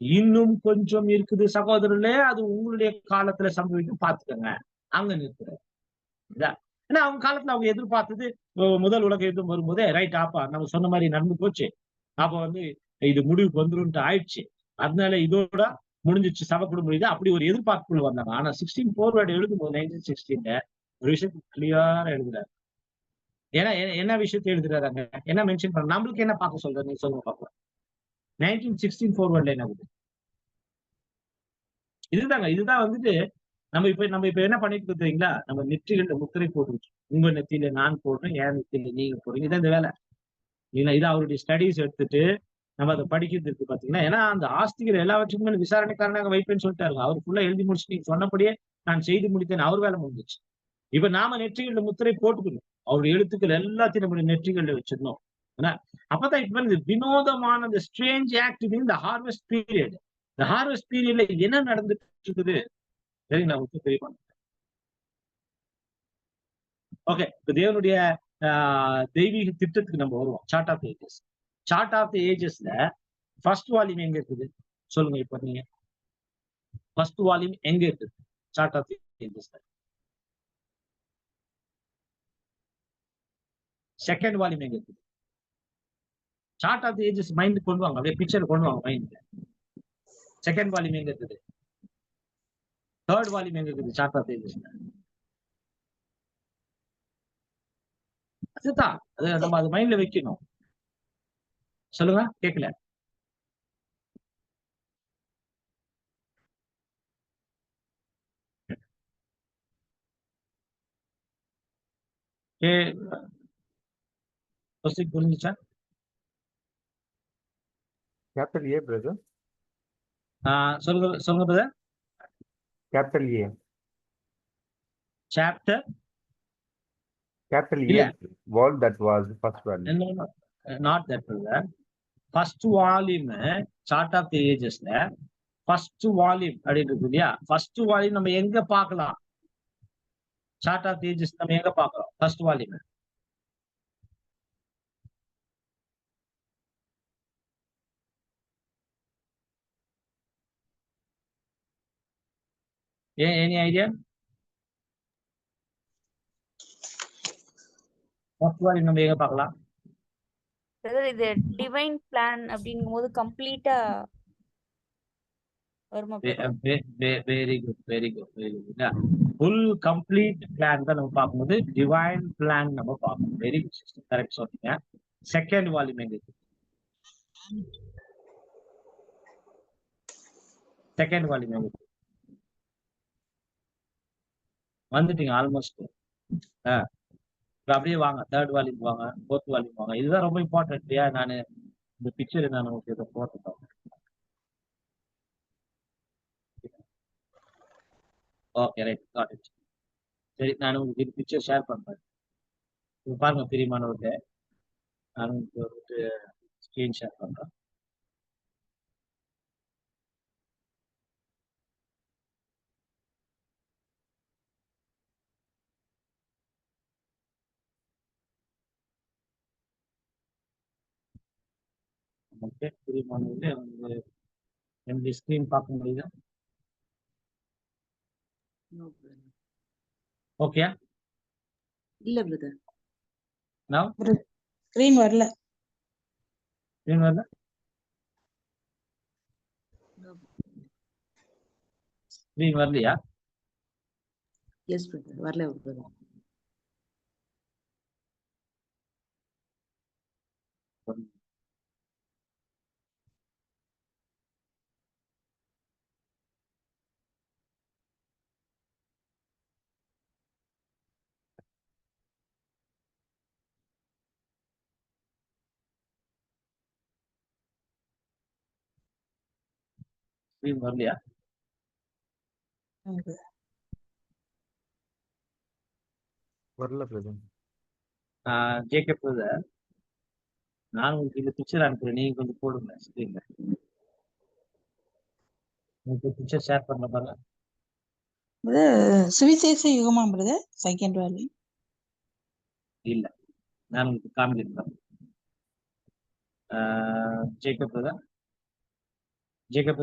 இன்னும் கொஞ்சம் இருக்குது சகோதரர்களே, அது உங்களுடைய காலத்துல சம்பவிக்கும், பார்த்துக்கோங்க. அங்க நிற்கிறார். ஏன்னா அவங்க காலத்துல அவங்க எதிர்பார்த்தது முதல் உலக யுத்தம் வரும்போதே ரைட் ஆப்பா நம்ம சொன்ன மாதிரி நடந்து போச்சு, அப்ப வந்து இது முடிவுக்கு வந்துரும்ட்டு ஆயிடுச்சு, அதனால இதோட முடிஞ்சிச்சு, சபை கூட முடியுது, அப்படி ஒரு எதிர்பார்ப்புக்குள்ள வந்தாங்க. ஆனா 16 forward எழுதும்போது 1916 ஒரு விஷயத்தை கிளியரா எழுதுறாரு. ஏன்னா என்ன விஷயத்தை எழுதுறாங்க, என்ன மென்ஷன் பண்ண, நம்மளுக்கு என்ன பார்க்க சொல்ற, நீ சொல்லுங்க பார்க்கலாம். 1916 forwardல என்ன ஆகுது? இதுதான் வந்துட்டு நம்ம இப்ப என்ன பண்ணிட்டு இருக்கீங்களா, நம்ம நெற்றிகள்ல முத்திரை போட்டு, உங்க நெத்தியில நான் போடுறேன், என் நெத்தியில நீங்க போடுறீங்க, இதான் இந்த வேலை. இது அவருடைய ஸ்டடீஸ் எடுத்துட்டு நம்ம அதை படிக்கிறதுக்கு பாத்தீங்கன்னா, ஏன்னா அந்த ஆஸ்திகர் எல்லாவற்றுக்குமே விசாரணைக்காரனாக வைப்பேன்னு சொல்லிட்டாரு. அவர் ஃபுல்லா எழுதி முடிச்சு நீங்க சொன்னபடியே நான் செய்து முடித்தேன், அவர் வேலை முடிஞ்சிச்சு. இப்ப நாம நெற்றிகள்ல முத்திரை போட்டுக்கணும், அவருடைய எழுத்துக்கள் எல்லாத்தையும் நம்மளுடைய நெற்றிகள்ல வச்சிடணும். ஏன்னா அப்பதான் இப்ப இந்த வினோதமான இந்த ஸ்ட்ரேஞ்ச் ஆக்டிவிட்டி, இந்த ஹார்வெஸ்ட் பீரியட், இந்த ஹார்வெஸ்ட் பீரியட்ல என்ன நடந்துட்டு இருக்குது சரிங்களா, உங்களுக்கு தெரியுமா? ஓகே, இப்ப தேவனுடைய தெய்வீக திட்டத்துக்கு நம்ம வருவோம். Chart of ages. Chart of ஏஜஸ்ல ஃபர்ஸ்ட் வால்யூம் எங்க இருக்குது சொல்லுங்க. இப்ப நீங்க ஃபர்ஸ்ட் வால்யூம் எங்க இருக்குது சார்ட் ஆஃப் ஏஜஸ்ல? செகண்ட் வால்யூம் எங்க இருக்குது? சார்ட் ஆஃப் ஏஜஸ் மைண்ட் கொண்டு வாங்க, அப்படியே பிக்சர் கொண்டு வாங்க மைண்ட்ல. செகண்ட் வால்யூம் எங்க இருக்குது? தேர்ட் வால்யூம் எங்க இருக்குது சார்ட் ஆஃப் ஏஜஸ்ல? அதுதான், அது நம்ம அது மைண்ட்ல வைக்கணும். சொல்லுங்க, கேட்கல. புரிஞ்சுச்சா? Capital A, brother. சொல்லுங்க brother. Capital A. Chapter Capital இல்ல. A. Wall that was first value. No, not that brother. First volume chart of the ஏஜஸ்ல ஃபர்ஸ்ட் வால்யூம் அப்படின்னு இருக்கு இல்லையா? ஃபர்ஸ்ட் வால்யூம் நம்ம எங்க பார்க்கலாம்? சார்ட் ஆஃப் தி ஏஜஸ் நம்ம எங்க பார்க்கலாம் first volume? Any idea? First volume நம்ம எங்க பார்க்கலாம்? இது டிவைன் பிளான் அப்படிங்கும்போது கம்ப்ளீட்டா வருமா? Very good, very good, very good. Full complete plan தான் நம்ம பார்க்கும்போது டிவைன் பிளான் நம்ம பார்க்கணும். வெரி குட் சிஸ்டர், கரெக்ட் சொன்னீங்க. செகண்ட் வால்யூம் எங்க இருக்கு? செகண்ட் வால்யூம் எங்க இருக்கு? வந்துட்டீங்க ஆல்மோஸ்ட். அப்படியே வாங்க, தேர்ட் வால்யூம் வாங்க, ஃபோர்த் வால்யூம் வாங்க. இதுதான் ரொம்ப இம்பார்ட்டன்ட் இல்லையா? நான் இந்த பிக்சர் நான் உங்களுக்கு இதை போட்டுட்டோம். Okay, right, got it. சரி, நான் உங்களுக்கு இது பிக்சர் ஷேர் பண்றேன். பாருங்க பிரியமானவர்களே, நான் உங்களுக்கு வந்துட்டு ஸ்கிரீன் ஷேர் பண்றேன். ஓகே பிரியமானவர்களே, என்னுடைய ஸ்கிரீன் பார்க்க முடியுதா? ஓகே இல்ல பிரதர். நான் ஸ்கிரீன் வரல. ஸ்கிரீன் வரல. ஸ்கிரீன் வரலையா? எஸ் பிரதர், வரல பிரதர். ஸ்கிரீன் வரலையா? வரல பிரதர். ஜேக்கப் பிரதர், நான் உங்களுக்கு இந்த பிக்சர் அனுப்புறேன், நீங்க கொஞ்சம் போடுங்க ஸ்கிரீன்ல. உங்களுக்கு பிக்சர் ஷேர் பண்ண பாருங்க. சுவிசேஷ யுகமா பிரதர் செகண்ட் வேல்யூ? இல்ல, நான் உங்களுக்கு காமிக்கிறேன். ஜேக்கப் தான்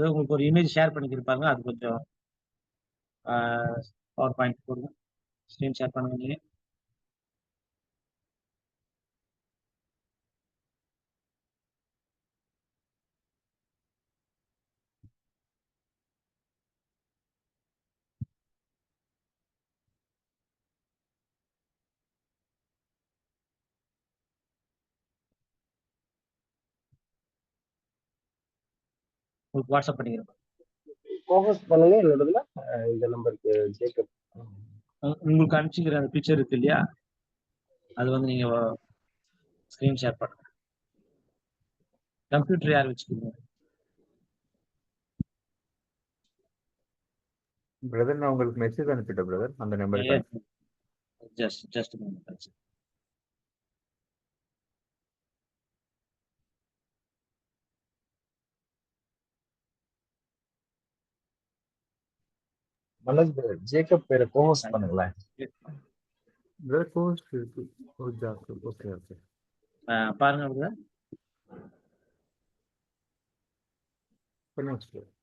உங்களுக்கு ஒரு இமேஜ் ஷேர் பண்ணிக்கிருப்பாங்க. அது கொஞ்சம் பவர் பாயிண்ட் போடுங்க, ஸ்க்ரீன் ஷேர் பண்ணுங்க. நீங்க உங்களுக்கு வாட்ஸ்அப் பண்ணிக்கிறேன். ஃபோக்கஸ் பண்ணுங்க என்னதுல இந்த நம்பருக்கு ஜேக்கப். உங்களுக்கு அனுப்பிச்சுக்கிற அந்த பிக்சர் இருக்கு இல்லையா, அது வந்து நீங்க ஸ்க்ரீன் ஷேர் பண்ணுங்க. கம்ப்யூட்டர் யார் வச்சுக்கோங்க பிரதர், நான் உங்களுக்கு மெசேஜ் அனுப்பிட்டேன் பிரதர் அந்த நம்பருக்கு. ஜஸ்ட் மனோஜ் பிரதர், ஜேக்கப் பேரை கோஹோஸ்ட் பண்ணுங்களேன். பிரதர் கோஹோஸ்ட் இருக்கு. ஓகே ஓகே பாருங்க பிரதர். பண்ணுங்க சார்.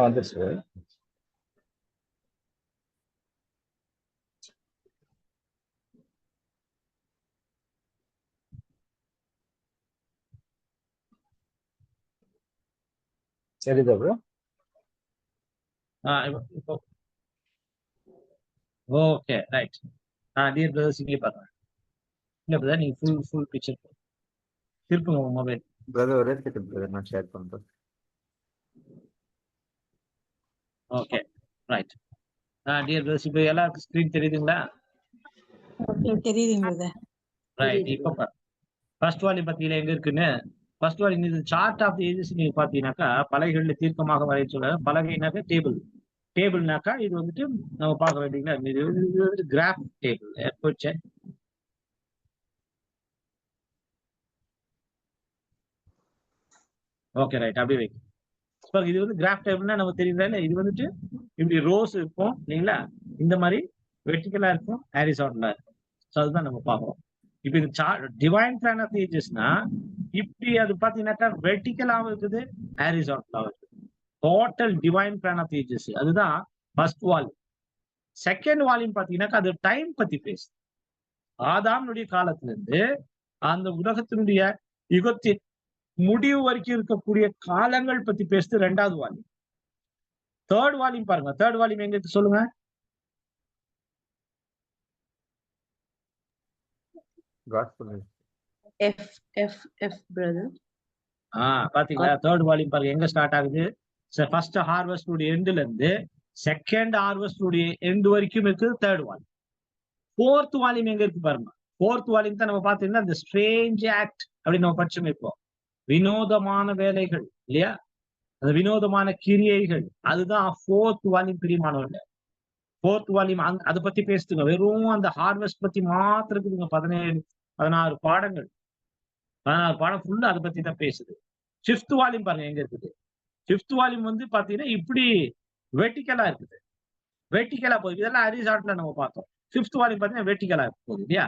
வந்துருச்சு. சரிதா ப்ரோ? இப்போ ஓகே ரைட். டியர் பிரதர்ஸ், இங்கே பாருங்க. இல்ல பிரதர், நீங்க ஃபுல் பிக்சர் திருப்புங்க உங்க மொபைல். பிரதர் ஒரே செகண்ட் பிரதர், நான் ஷேர் பண்றேன். Okay right. டியர் பிரதர்ஸ், இப்போ எல்லாருக்கும் ஸ்கிரீன் தெரியுதுங்களா? தெரியுதுங்க பிரதர். ரைட். இப்போ ஃபர்ஸ்ட் வால்யூம் பார்த்தீங்களா எங்க இருக்குன்னு? ஃபர்ஸ்ட் வால்யூம் இது சார்ட் ஆஃப் ஏஜஸ் நீங்க பார்த்தீங்கன்னாக்கா, பலகைகளில் தீர்க்கமாக வரைய சொல்ல. பலகைனாக்கா டேபிள்னாக்கா இது வந்துட்டு நம்ம பார்க்க வேண்டியதுன்னா இது வந்து கிராஃப் டேபிள். போச்சு. ஓகே ரைட், அப்படியே வைக்கும். இது வந்து கிராஃப் டேபிள்னா நம்ம தெரியுதா இல்லை? இது வந்துட்டு இப்படி ரோஸ் இருக்கும் இல்லைங்களா, இந்த மாதிரி வெர்டிகலா இருக்கும், ஹாரிசான்டலா இருக்கும். ஸோ அதுதான் நம்ம பார்க்கறோம். இப்போ இது டிவைன் பிளான் ஆஃப் ஏஜஸ்னா இப்படி அது பார்த்தீங்கன்னாக்கா வெர்டிகலாகவும் இருக்குது, ஹாரிசான்டலாகவும் இருக்குது. Total divine plan of ages, அதுதான் ஃபர்ஸ்ட் வால்யூம். செகண்ட் வால்யூம் பார்த்தீங்கன்னாக்கா அது டைம் பத்தி பேசுது. ஆதாமுடைய காலத்துல இருந்து அந்த உலகத்தினுடைய யுகத்தின் முடிவு வரைக்கும் இருக்கக்கூடிய காலங்கள் பத்தி பேசுது ரெண்டாவது வால்யூம். தேர்ட் வால்யூம் பாருங்க. தேர்ட் வால்யூம் எங்க இருக்கு சொல்லுங்க. பாத்தீங்களா? தேர்ட் வால்யூம் பாருங்க எங்க ஸ்டார்ட் ஆகுது. ஃபர்ஸ்ட் ஹார்வெஸ்ட் எண்ட்ல இருந்து செகண்ட் ஹார்வெஸ்ட் எண்ட் வரைக்கும் இருக்கு தேர்ட் வால்யூம். ஃபோர்த் வால்யூம் எங்க இருக்கு பாருங்க. ஃபோர்த் வால்யூம் தான் நம்ம பாத்தீங்கன்னா இந்த ஸ்ட்ரேஞ்ச் ஆக்ட் அப்படின்னு நம்ம படிச்சோம். இப்போ வினோதமான வேலைகள் இல்லையா, அந்த வினோதமான கிரியைகள், அதுதான் ஃபோர்த் வால்யூம். பிரியமானவர்கள், ஃபோர்த் வால்யூம் அதை பத்தி பேசுதுங்க. வெறும் அந்த ஹார்வெஸ்ட் பத்தி மாத்திரம் இருக்குதுங்க. 16 பாடங்கள், 16 பாடம் ஃபுல்லா அதை பத்தி தான் பேசுது. ஃபிஃப்த் வால்யூம் பாருங்க எங்க இருக்குது. ஃபிஃப்த் வால்யூம் வந்து பாத்தீங்கன்னா இப்படி வெர்டிகலா இருக்குது, வெர்டிகலா போகுது. இதெல்லாம் ஹரிசான்டலா நம்ம பார்த்தோம். ஃபிஃப்த் வால்யூம் பாத்தீங்கன்னா வெர்டிகலா போகுது இல்லையா.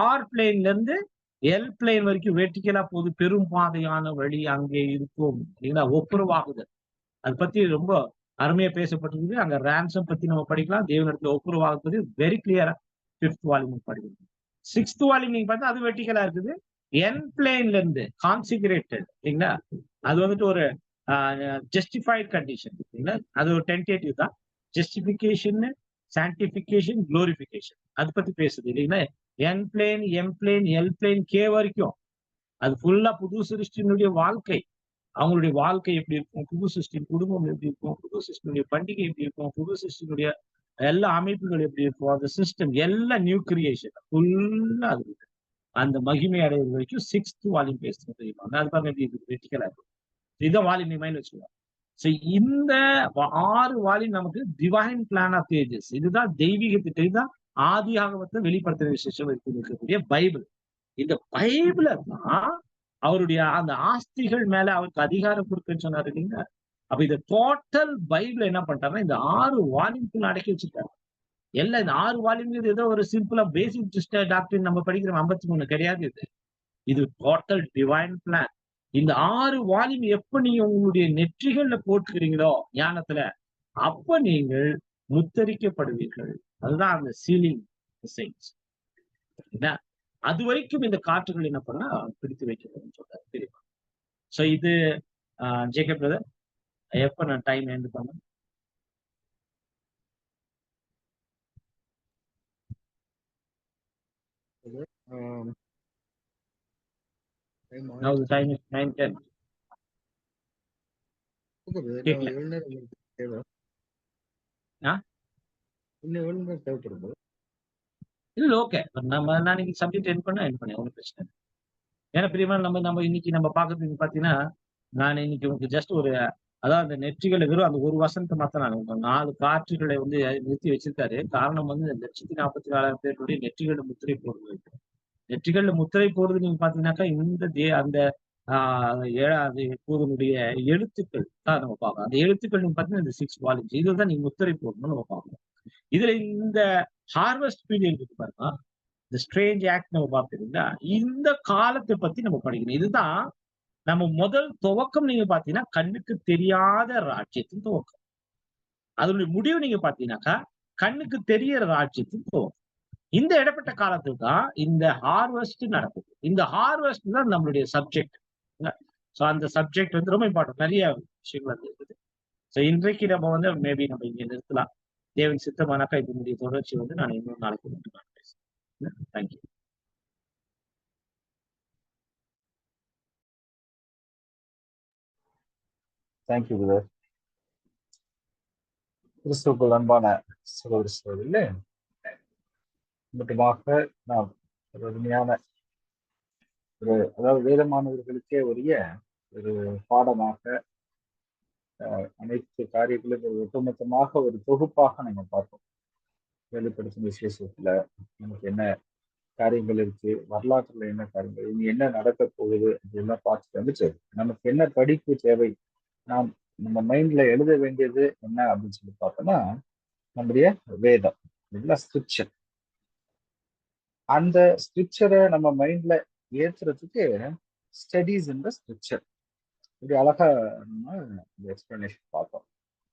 ஆர் பிளேன்ல இருந்து எல் பிளேன் வரைக்கும் வெர்டிகலா போகுது. பெரும் பாதையான வழி அங்கே இருக்கும் இல்லைங்களா, ஒப்புரவாகுதல். அதை பத்தி ரொம்ப அருமையா பேசப்பட்டிருக்கு. அங்க ரேன்சம் பத்தி நம்ம படிக்கலாம். தேவனிடத்துல ஒப்புரவாகுது வெரி கிளியரா ஃபிஃப்த் வால்யூம் படிக்கணும். சிக்ஸ்த் வால்யூம் நீங்க பார்த்தா அது வெர்டிகலா இருக்குது. என் பிளேன்ல இருந்து கான்சிகரேட்டட் இல்லைங்களா, அது வந்துட்டு ஒரு ஜஸ்டிஃபைட் கண்டிஷன் இல்லைங்களா, அது ஒரு டென்டேட்டிவ் தான். ஜஸ்டிபிகேஷன், சான்டிபிகேஷன், குளோரிபிகேஷன், அதை பத்தி பேசுது இல்லைங்களா. N plane, M plane, L plane, K வரைக்கும் அது ஃபுல்லா புது சிருஷ்டியினுடைய வாழ்க்கை. அவங்களுடைய வாழ்க்கை எப்படி இருக்கும், புது சிருஷ்டின் குடும்பம் எப்படி இருக்கும், புது சிருஷ்டினுடைய பண்டிகை எப்படி இருக்கும், புது சிருஷ்டினுடைய எல்லா அமைப்புகள் எப்படி இருக்கும், அந்த சிஸ்டம் எல்லாம் நியூ கிரியேஷன் ஃபுல்லா அது இருக்கு. அந்த மகிமை அடைவது வரைக்கும் 6th வால்யூம் பேசுறது தெரியுமா? அது பாருங்க எப்படி இருக்கு, வெட்டிக்கலா இருக்கும். இதான் வால்யூம் மைண்ட் வச்சுக்கலாம். சோ இந்த 6 வால்யூம் நமக்கு டிவைன் பிளான் ஆஃப் ஏஜஸ். இதுதான் தெய்வீக திட்டம். இதுதான் ஆதியாகமத்தை வெளிப்படுத்துற விசேஷம் இருக்கக்கூடிய பைபிள். இந்த பைபிள தான் அவருடைய அந்த ஆஸ்திகள் மேல அவருக்கு அதிகாரம் கொடுக்குன்னு சொன்னாரு இல்லைங்களா? அப்ப இந்த டோட்டல் பைபிள் என்ன பண்ணிட்டாருன்னா இந்த 6 வால்யூம்குள்ள அடக்கி வச்சுட்டாரு. எல்லாம் இந்த 6 வால்யூம் ஏதோ ஒரு சிம்பிளா பேசிக் டாக்டர் நம்ம படிக்கிற 53 கிடையாது இது. இது டோட்டல் டிவைன் பிளான். இந்த 6 வால்யூம் எப்ப நீங்க உங்களுடைய நெற்றிகள்ல போட்டுக்கிறீங்களோ ஞானத்துல, அப்ப நீங்கள் முத்தரிக்கப்படுவீர்கள். அதுதான் அந்த சீலிங் சைன்ஸ். அது வரைக்கும் இந்த காற்றுகள் என்ன பண்ணா பிடித்து வைக்கப்படும் சொல்றாரு தெரியுமா? சோ இது ஜேக்கப் பிரதர், எப்ப நான் டைம் எண்ட் பண்ணேன்? Now the time is 9:10. கேட்கல. இல்ல ஓகே. நம்ம நாளைக்கு சப்ஜெக்ட் எண்ட் பண்ணேன். ஒன்றும் பிரச்சனை இல்லை. ஏன்னா பிரியமான நம்ம இன்னைக்கு நம்ம பார்க்கறதுக்கு பார்த்தீங்கன்னா, நான் இன்னைக்கு உங்களுக்கு ஜஸ்ட் ஒரு அதாவது அந்த நெற்றிகளை வெறும் அந்த ஒரு வசனத்தை மாத்திரம் நான் 4 காற்றுகளை வந்து நிறுத்தி வச்சிருக்காரு. காரணம் வந்து இந்த 1,44,000 பேருடைய நெற்றிகள்ல முத்திரை போடுறது. நெற்றிகள்ல முத்திரை போடுறது நீங்க பாத்தீங்கன்னாக்கா இந்த அந்த 7வது தூதனுடைய எழுத்துக்கள் தான் நம்ம பார்க்கலாம். அந்த எழுத்துக்கள் நீங்க பாத்தீங்கன்னா இந்த 6 வால்யூம்ஸ் இதுதான் நீங்க முத்திரை போடணும்னு நம்ம பார்க்கணும். இதுல இந்த ஹார்வெஸ்ட் பீரியட் இருக்கு பாருங்க, இந்த ஸ்ட்ரேஞ்ச் ஆக்ட் நம்ம பார்த்துருந்தா இந்த காலத்தை பத்தி நம்ம படிக்கணும். இதுதான் நம்ம முதல் துவக்கம். நீங்க பாத்தீங்கன்னா கண்ணுக்கு தெரியாத ராஜ்யத்தின் துவக்கம். அதனுடைய முடிவு நீங்க பாத்தீங்கன்னாக்கா கண்ணுக்கு தெரியற ராஜ்யத்தின் துவக்கம். இந்த இடப்பட்ட காலத்துக்கு தான் இந்த ஹார்வெஸ்ட் நடக்குது. இந்த ஹார்வெஸ்ட் தான் நம்மளுடைய சப்ஜெக்ட். சோ அந்த சப்ஜெக்ட் வந்து ரொம்ப இம்பார்ட்டன்ட். நிறைய விஷயங்கள் வந்து இருக்குது. சோ இன்றைக்கு நம்ம வந்து மேபி நம்ம இங்க நிறுத்தலாம். தேவன் சித்தமானாக்கா இதனுடைய தொடர்ச்சி வந்து நான் இன்னொரு நாளைக்கு பேசுறேன். தேங்க்யூ. Thank you brother. கிறிஸ்துவுக்குள் அன்பான சகோதர சகோதரிகளே, மட்டுமாக நாம் ஒரு அருமையான அதாவது வேதமானவர்களுக்கே உரிய ஒரு பாடமாக அனைத்து காரியங்களும் ஒரு ஒட்டுமொத்தமாக ஒரு தொகுப்பாக நம்ம பார்ப்போம். வெளிப்படுத்தும் விசேஷத்துல நமக்கு என்ன காரியங்கள் இருக்கு, வரலாற்றுல என்ன காரியங்கள், இனி என்ன நடக்க போகுது அப்படின்லாம் பார்த்துட்டு வந்துட்டு நமக்கு என்ன படிப்பு தேவை, நம்ம மைண்ட்ல எழுத வேண்டியது என்ன அப்படின்னு சொல்லி பார்த்தோம்னா நம்முடைய வேதம் இல்லைங்களா, ஸ்கிரிப்சர். அந்த ஸ்கிரிப்சரை நம்ம மைண்ட்ல ஏத்துறதுக்கு ஸ்டடீஸ் இன் த ஸ்கிரிப்சர். இப்படி அழகா நம்ம இந்த எக்ஸ்பிளனேஷன் பார்த்தோம்.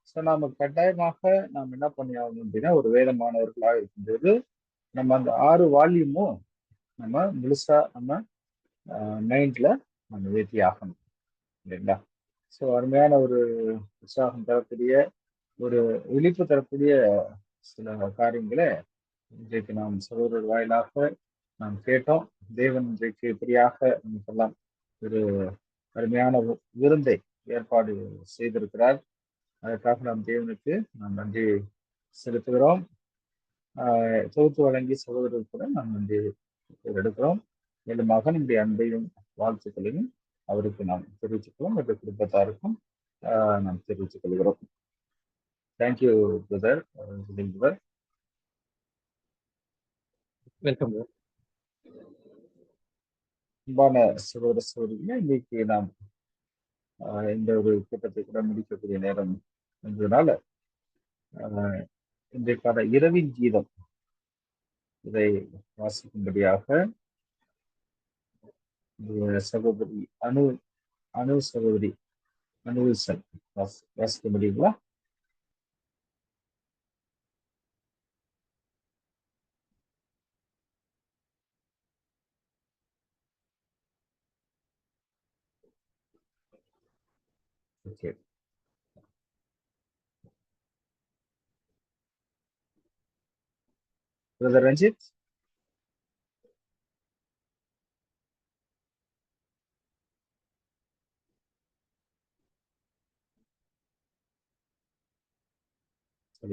ஸோ நாம கட்டாயமாக நாம் என்ன பண்ணி ஆகணும் அப்படின்னா, ஒரு வேதமானவர்களாக இருக்கும்போது நம்ம அந்த 6 வால்யூமும் நம்ம முழுசா நம்ம மைண்ட்ல நம்ம ஏற்றி ஆகணும் இல்லைங்களா. ஸோ அருமையான ஒரு உற்சாகம் தரக்கூடிய ஒரு விழிப்பு தரக்கூடிய சில காரியங்களை இன்றைக்கு நாம் சகோதரர் வாயிலாக நாம் கேட்டோம். தேவன் இன்றைக்கு இப்படியாக நமக்கெல்லாம் ஒரு அருமையான விருந்தை ஏற்பாடு செய்திருக்கிறார். அதற்காக நாம் தேவனுக்கு நாம் நன்றி செலுத்துகிறோம். தொகுத்து வழங்கி சகோதரர் கூட நாம் நன்றி எடுக்கிறோம். மேலும் மகனுடைய அன்பையும் வாழ்த்துக்களையும் அவருக்கு நாம் தெரிவித்துக்கிறோம். என்ற குடும்பத்தாருக்கும் நாம் தெரிவித்துக் கொள்கிறோம். Thank you brother. வெல்கம். அன்பான சகோதர சகோதரிகளே, இன்னைக்கு நாம் இந்த ஒரு கூட்டத்தை கூட முடிக்கக்கூடிய நேரம் என்பதனால இன்றைக்கான இரவின் கீதம் இதை வாசிக்கும்படியாக சகோதரி அனு சகோதரி அனுவில்சன் வாசிக்க முடியுங்களா? ஓகே. பிரதர் ரஞ்சித்.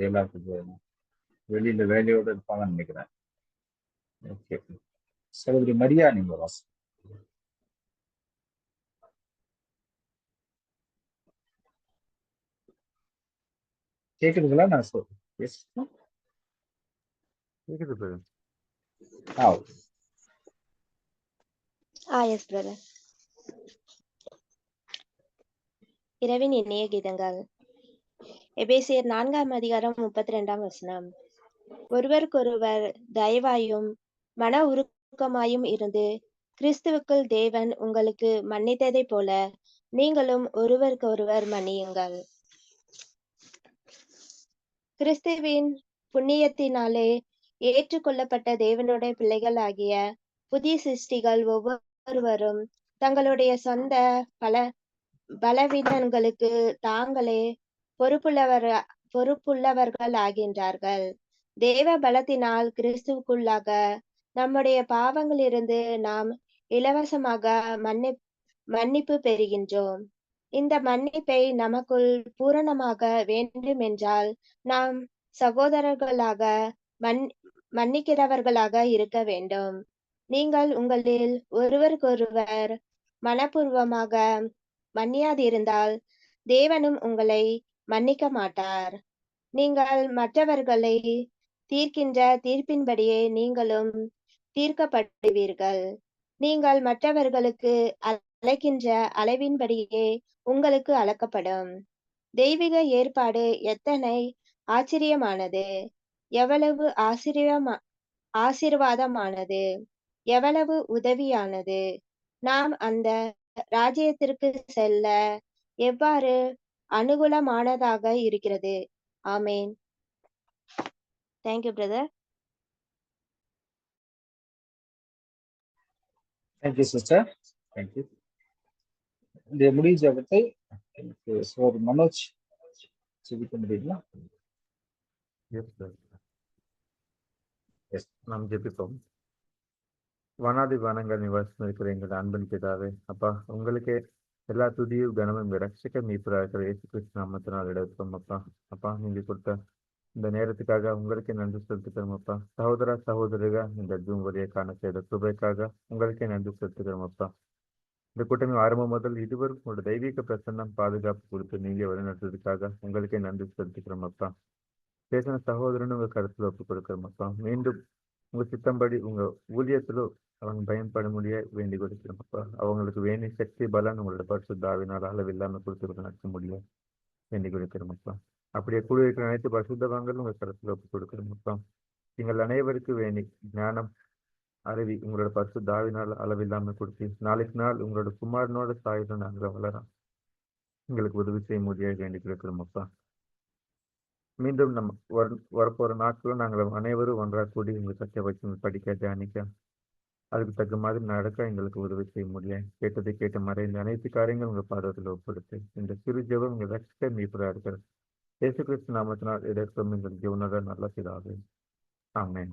ஏலாக்கு வெளியில வேலையோட இருப்பாங்கன்னு நினைக்கிறேன். ஓகே, சகோதரி மரியா நீங்க வாசி. கேக்குதுங்களா? நான் பேசுறேன். கேக்குது brother. Yes brother. இரவின் இனிய கீதங்கள். எபேசியர் 4ஆம் அதிகாரம் 32ஆம் வசனம். ஒருவருக்கொருவர் தயவாயும் மன உருக்கமாயும் இருந்து கிறிஸ்துவுக்குள் தேவன் உங்களுக்கு மன்னித்ததைப் போல நீங்களும் ஒருவருக்கொருவர் மன்னியுங்கள். கிறிஸ்துவின் புண்ணியத்தினாலே ஏற்றுக்கொள்ளப்பட்ட தேவனுடைய பிள்ளைகள் ஆகிய புதிய சிருஷ்டிகள் ஒவ்வொருவரும் தங்களுடைய சொந்த பலவீனங்களுக்கு தாங்களே பொறுப்புள்ளவர்கள் ஆகின்றார்கள். தேவ பலத்தினால் கிறிஸ்துவுக்குள்ளாக நம்முடைய பாவங்களிலிருந்து நாம் இலவசமாக மன்னிப்பு பெறுகின்றோம். இந்த மன்னிப்பை நமக்குள் பூரணமாக வேண்டும் என்றால் நாம் சகோதரர்களாக மன்னிக்கிறவர்களாக இருக்க வேண்டும். நீங்கள் உங்களில் ஒருவருக்கொருவர் மனப்பூர்வமாக மன்னியாதிருந்தால் தேவனும் உங்களை மன்னிக்க மாட்டார். நீங்கள் மற்றவர்களை தீர்க்கின்ற தீர்ப்பின்படியே நீங்களும் தீர்க்கப்படுவீர்கள். நீங்கள் மற்றவர்களுக்கு அழைக்கின்ற அளவின்படியே உங்களுக்கு அளக்கப்படும். தெய்வீக ஏற்பாடு எத்தனை ஆச்சரியமானது, எவ்வளவு ஆசீர்வாதமானது, எவ்வளவு உதவியானது. நாம் அந்த ராஜ்யத்திற்கு செல்ல எவ்வாறு அனுகூலமானதாக இருக்கிறது. ஆமேன். Thank you brother. Thank you sister, thank you. இந்த முடிவு ஜபத்தை சோர் மனோஜ் ஜெபிக்க முடியுங்களா? Yes brother. நாம் ஜெபிப்போம். வனாதி வனங்கள் நிவாசம் இருக்கிற எங்கள் அன்பின் பிதாவே, அப்பா உங்களுக்கே எல்லா துதியும் கனமும் ரட்சிக்க மீட்பராக இயேசு கிறிஸ்து நாமத்தினால் எடுப்போம். அப்பா நீங்க கொடுத்த இந்த நேரத்துக்காக உங்களுக்கே நன்றி செலுத்துக்கிறோம். அப்பா சகோதரிகள் இந்த ஜூம் வழியை காண செய்த கிருபைக்காக உங்களுக்கே நன்றி செலுத்துக்கிறோம். அப்பா இந்த கூட்டமே ஆரம்பம் முதல் இதுவரைக்கும் உங்களோட தெய்வீக பிரசன்னம் பாதுகாப்பு கொடுத்து நீங்க வழிநடத்துறதுக்காக உங்களுக்கே நன்றி செலுத்துக்கிறோம். அப்பா பேசின சகோதரன் உங்க கருத்துல ஒப்பு கொடுக்கிறோம். அப்பா மீண்டும் உங்க சித்தம்படி உங்க ஊழியத்திலும் அவங்க பயன்பட முடிய வேண்டி கொடுக்கிறோம். அப்பா அவங்களுக்கு வேண்டிய சக்தி பலன் உங்களோட பரிசுத்தாவினால் அளவில்லாம கொடுத்து நடத்த முடியும் வேண்டி கொடுக்கிறோம். அப்பா அப்படியே கூட இருக்கிற அனைத்து பரிசுத்தவான்களும் உங்க கருத்துல ஒப்பு கொடுக்கிறோம். அப்பா எங்கள் அனைவருக்கு வேண்டி ஞானம் அறிவி உங்களோட பரிசுத்தாவினால் அளவில்லாம கொடுத்து நாளைக்கு நாள் உங்களோட குமாரனோட சாயுதம் நாங்கள் வளரோம் எங்களுக்கு உதவி செய்ய முடிய வேண்டி கொடுக்கிறோம். அப்பா மீண்டும் நம்ம வரப்போற நாட்களும் நாங்கள் அனைவரும் ஒன்றாக கூடி எங்களுக்கு சத்திய வச்சு படிக்க தியானிக்க அதுக்கு தக்க மாதிரி நடக்க எங்களுக்கு உதவி செய்ய முடியும். கேட்டதை கேட்ட மறைந்த அனைத்து காரியங்களும் உங்க பாதத்தில் ஒப்படுத்து இந்த சிறு ஜெபம் உங்க ரட்சிக்க மீட்பராக இருக்கிறது. இயேசு கிறிஸ்து நாமத்தினால் இடக்கும் எங்கள் ஜீவனோட நல்ல பிதாவே. ஆமென்.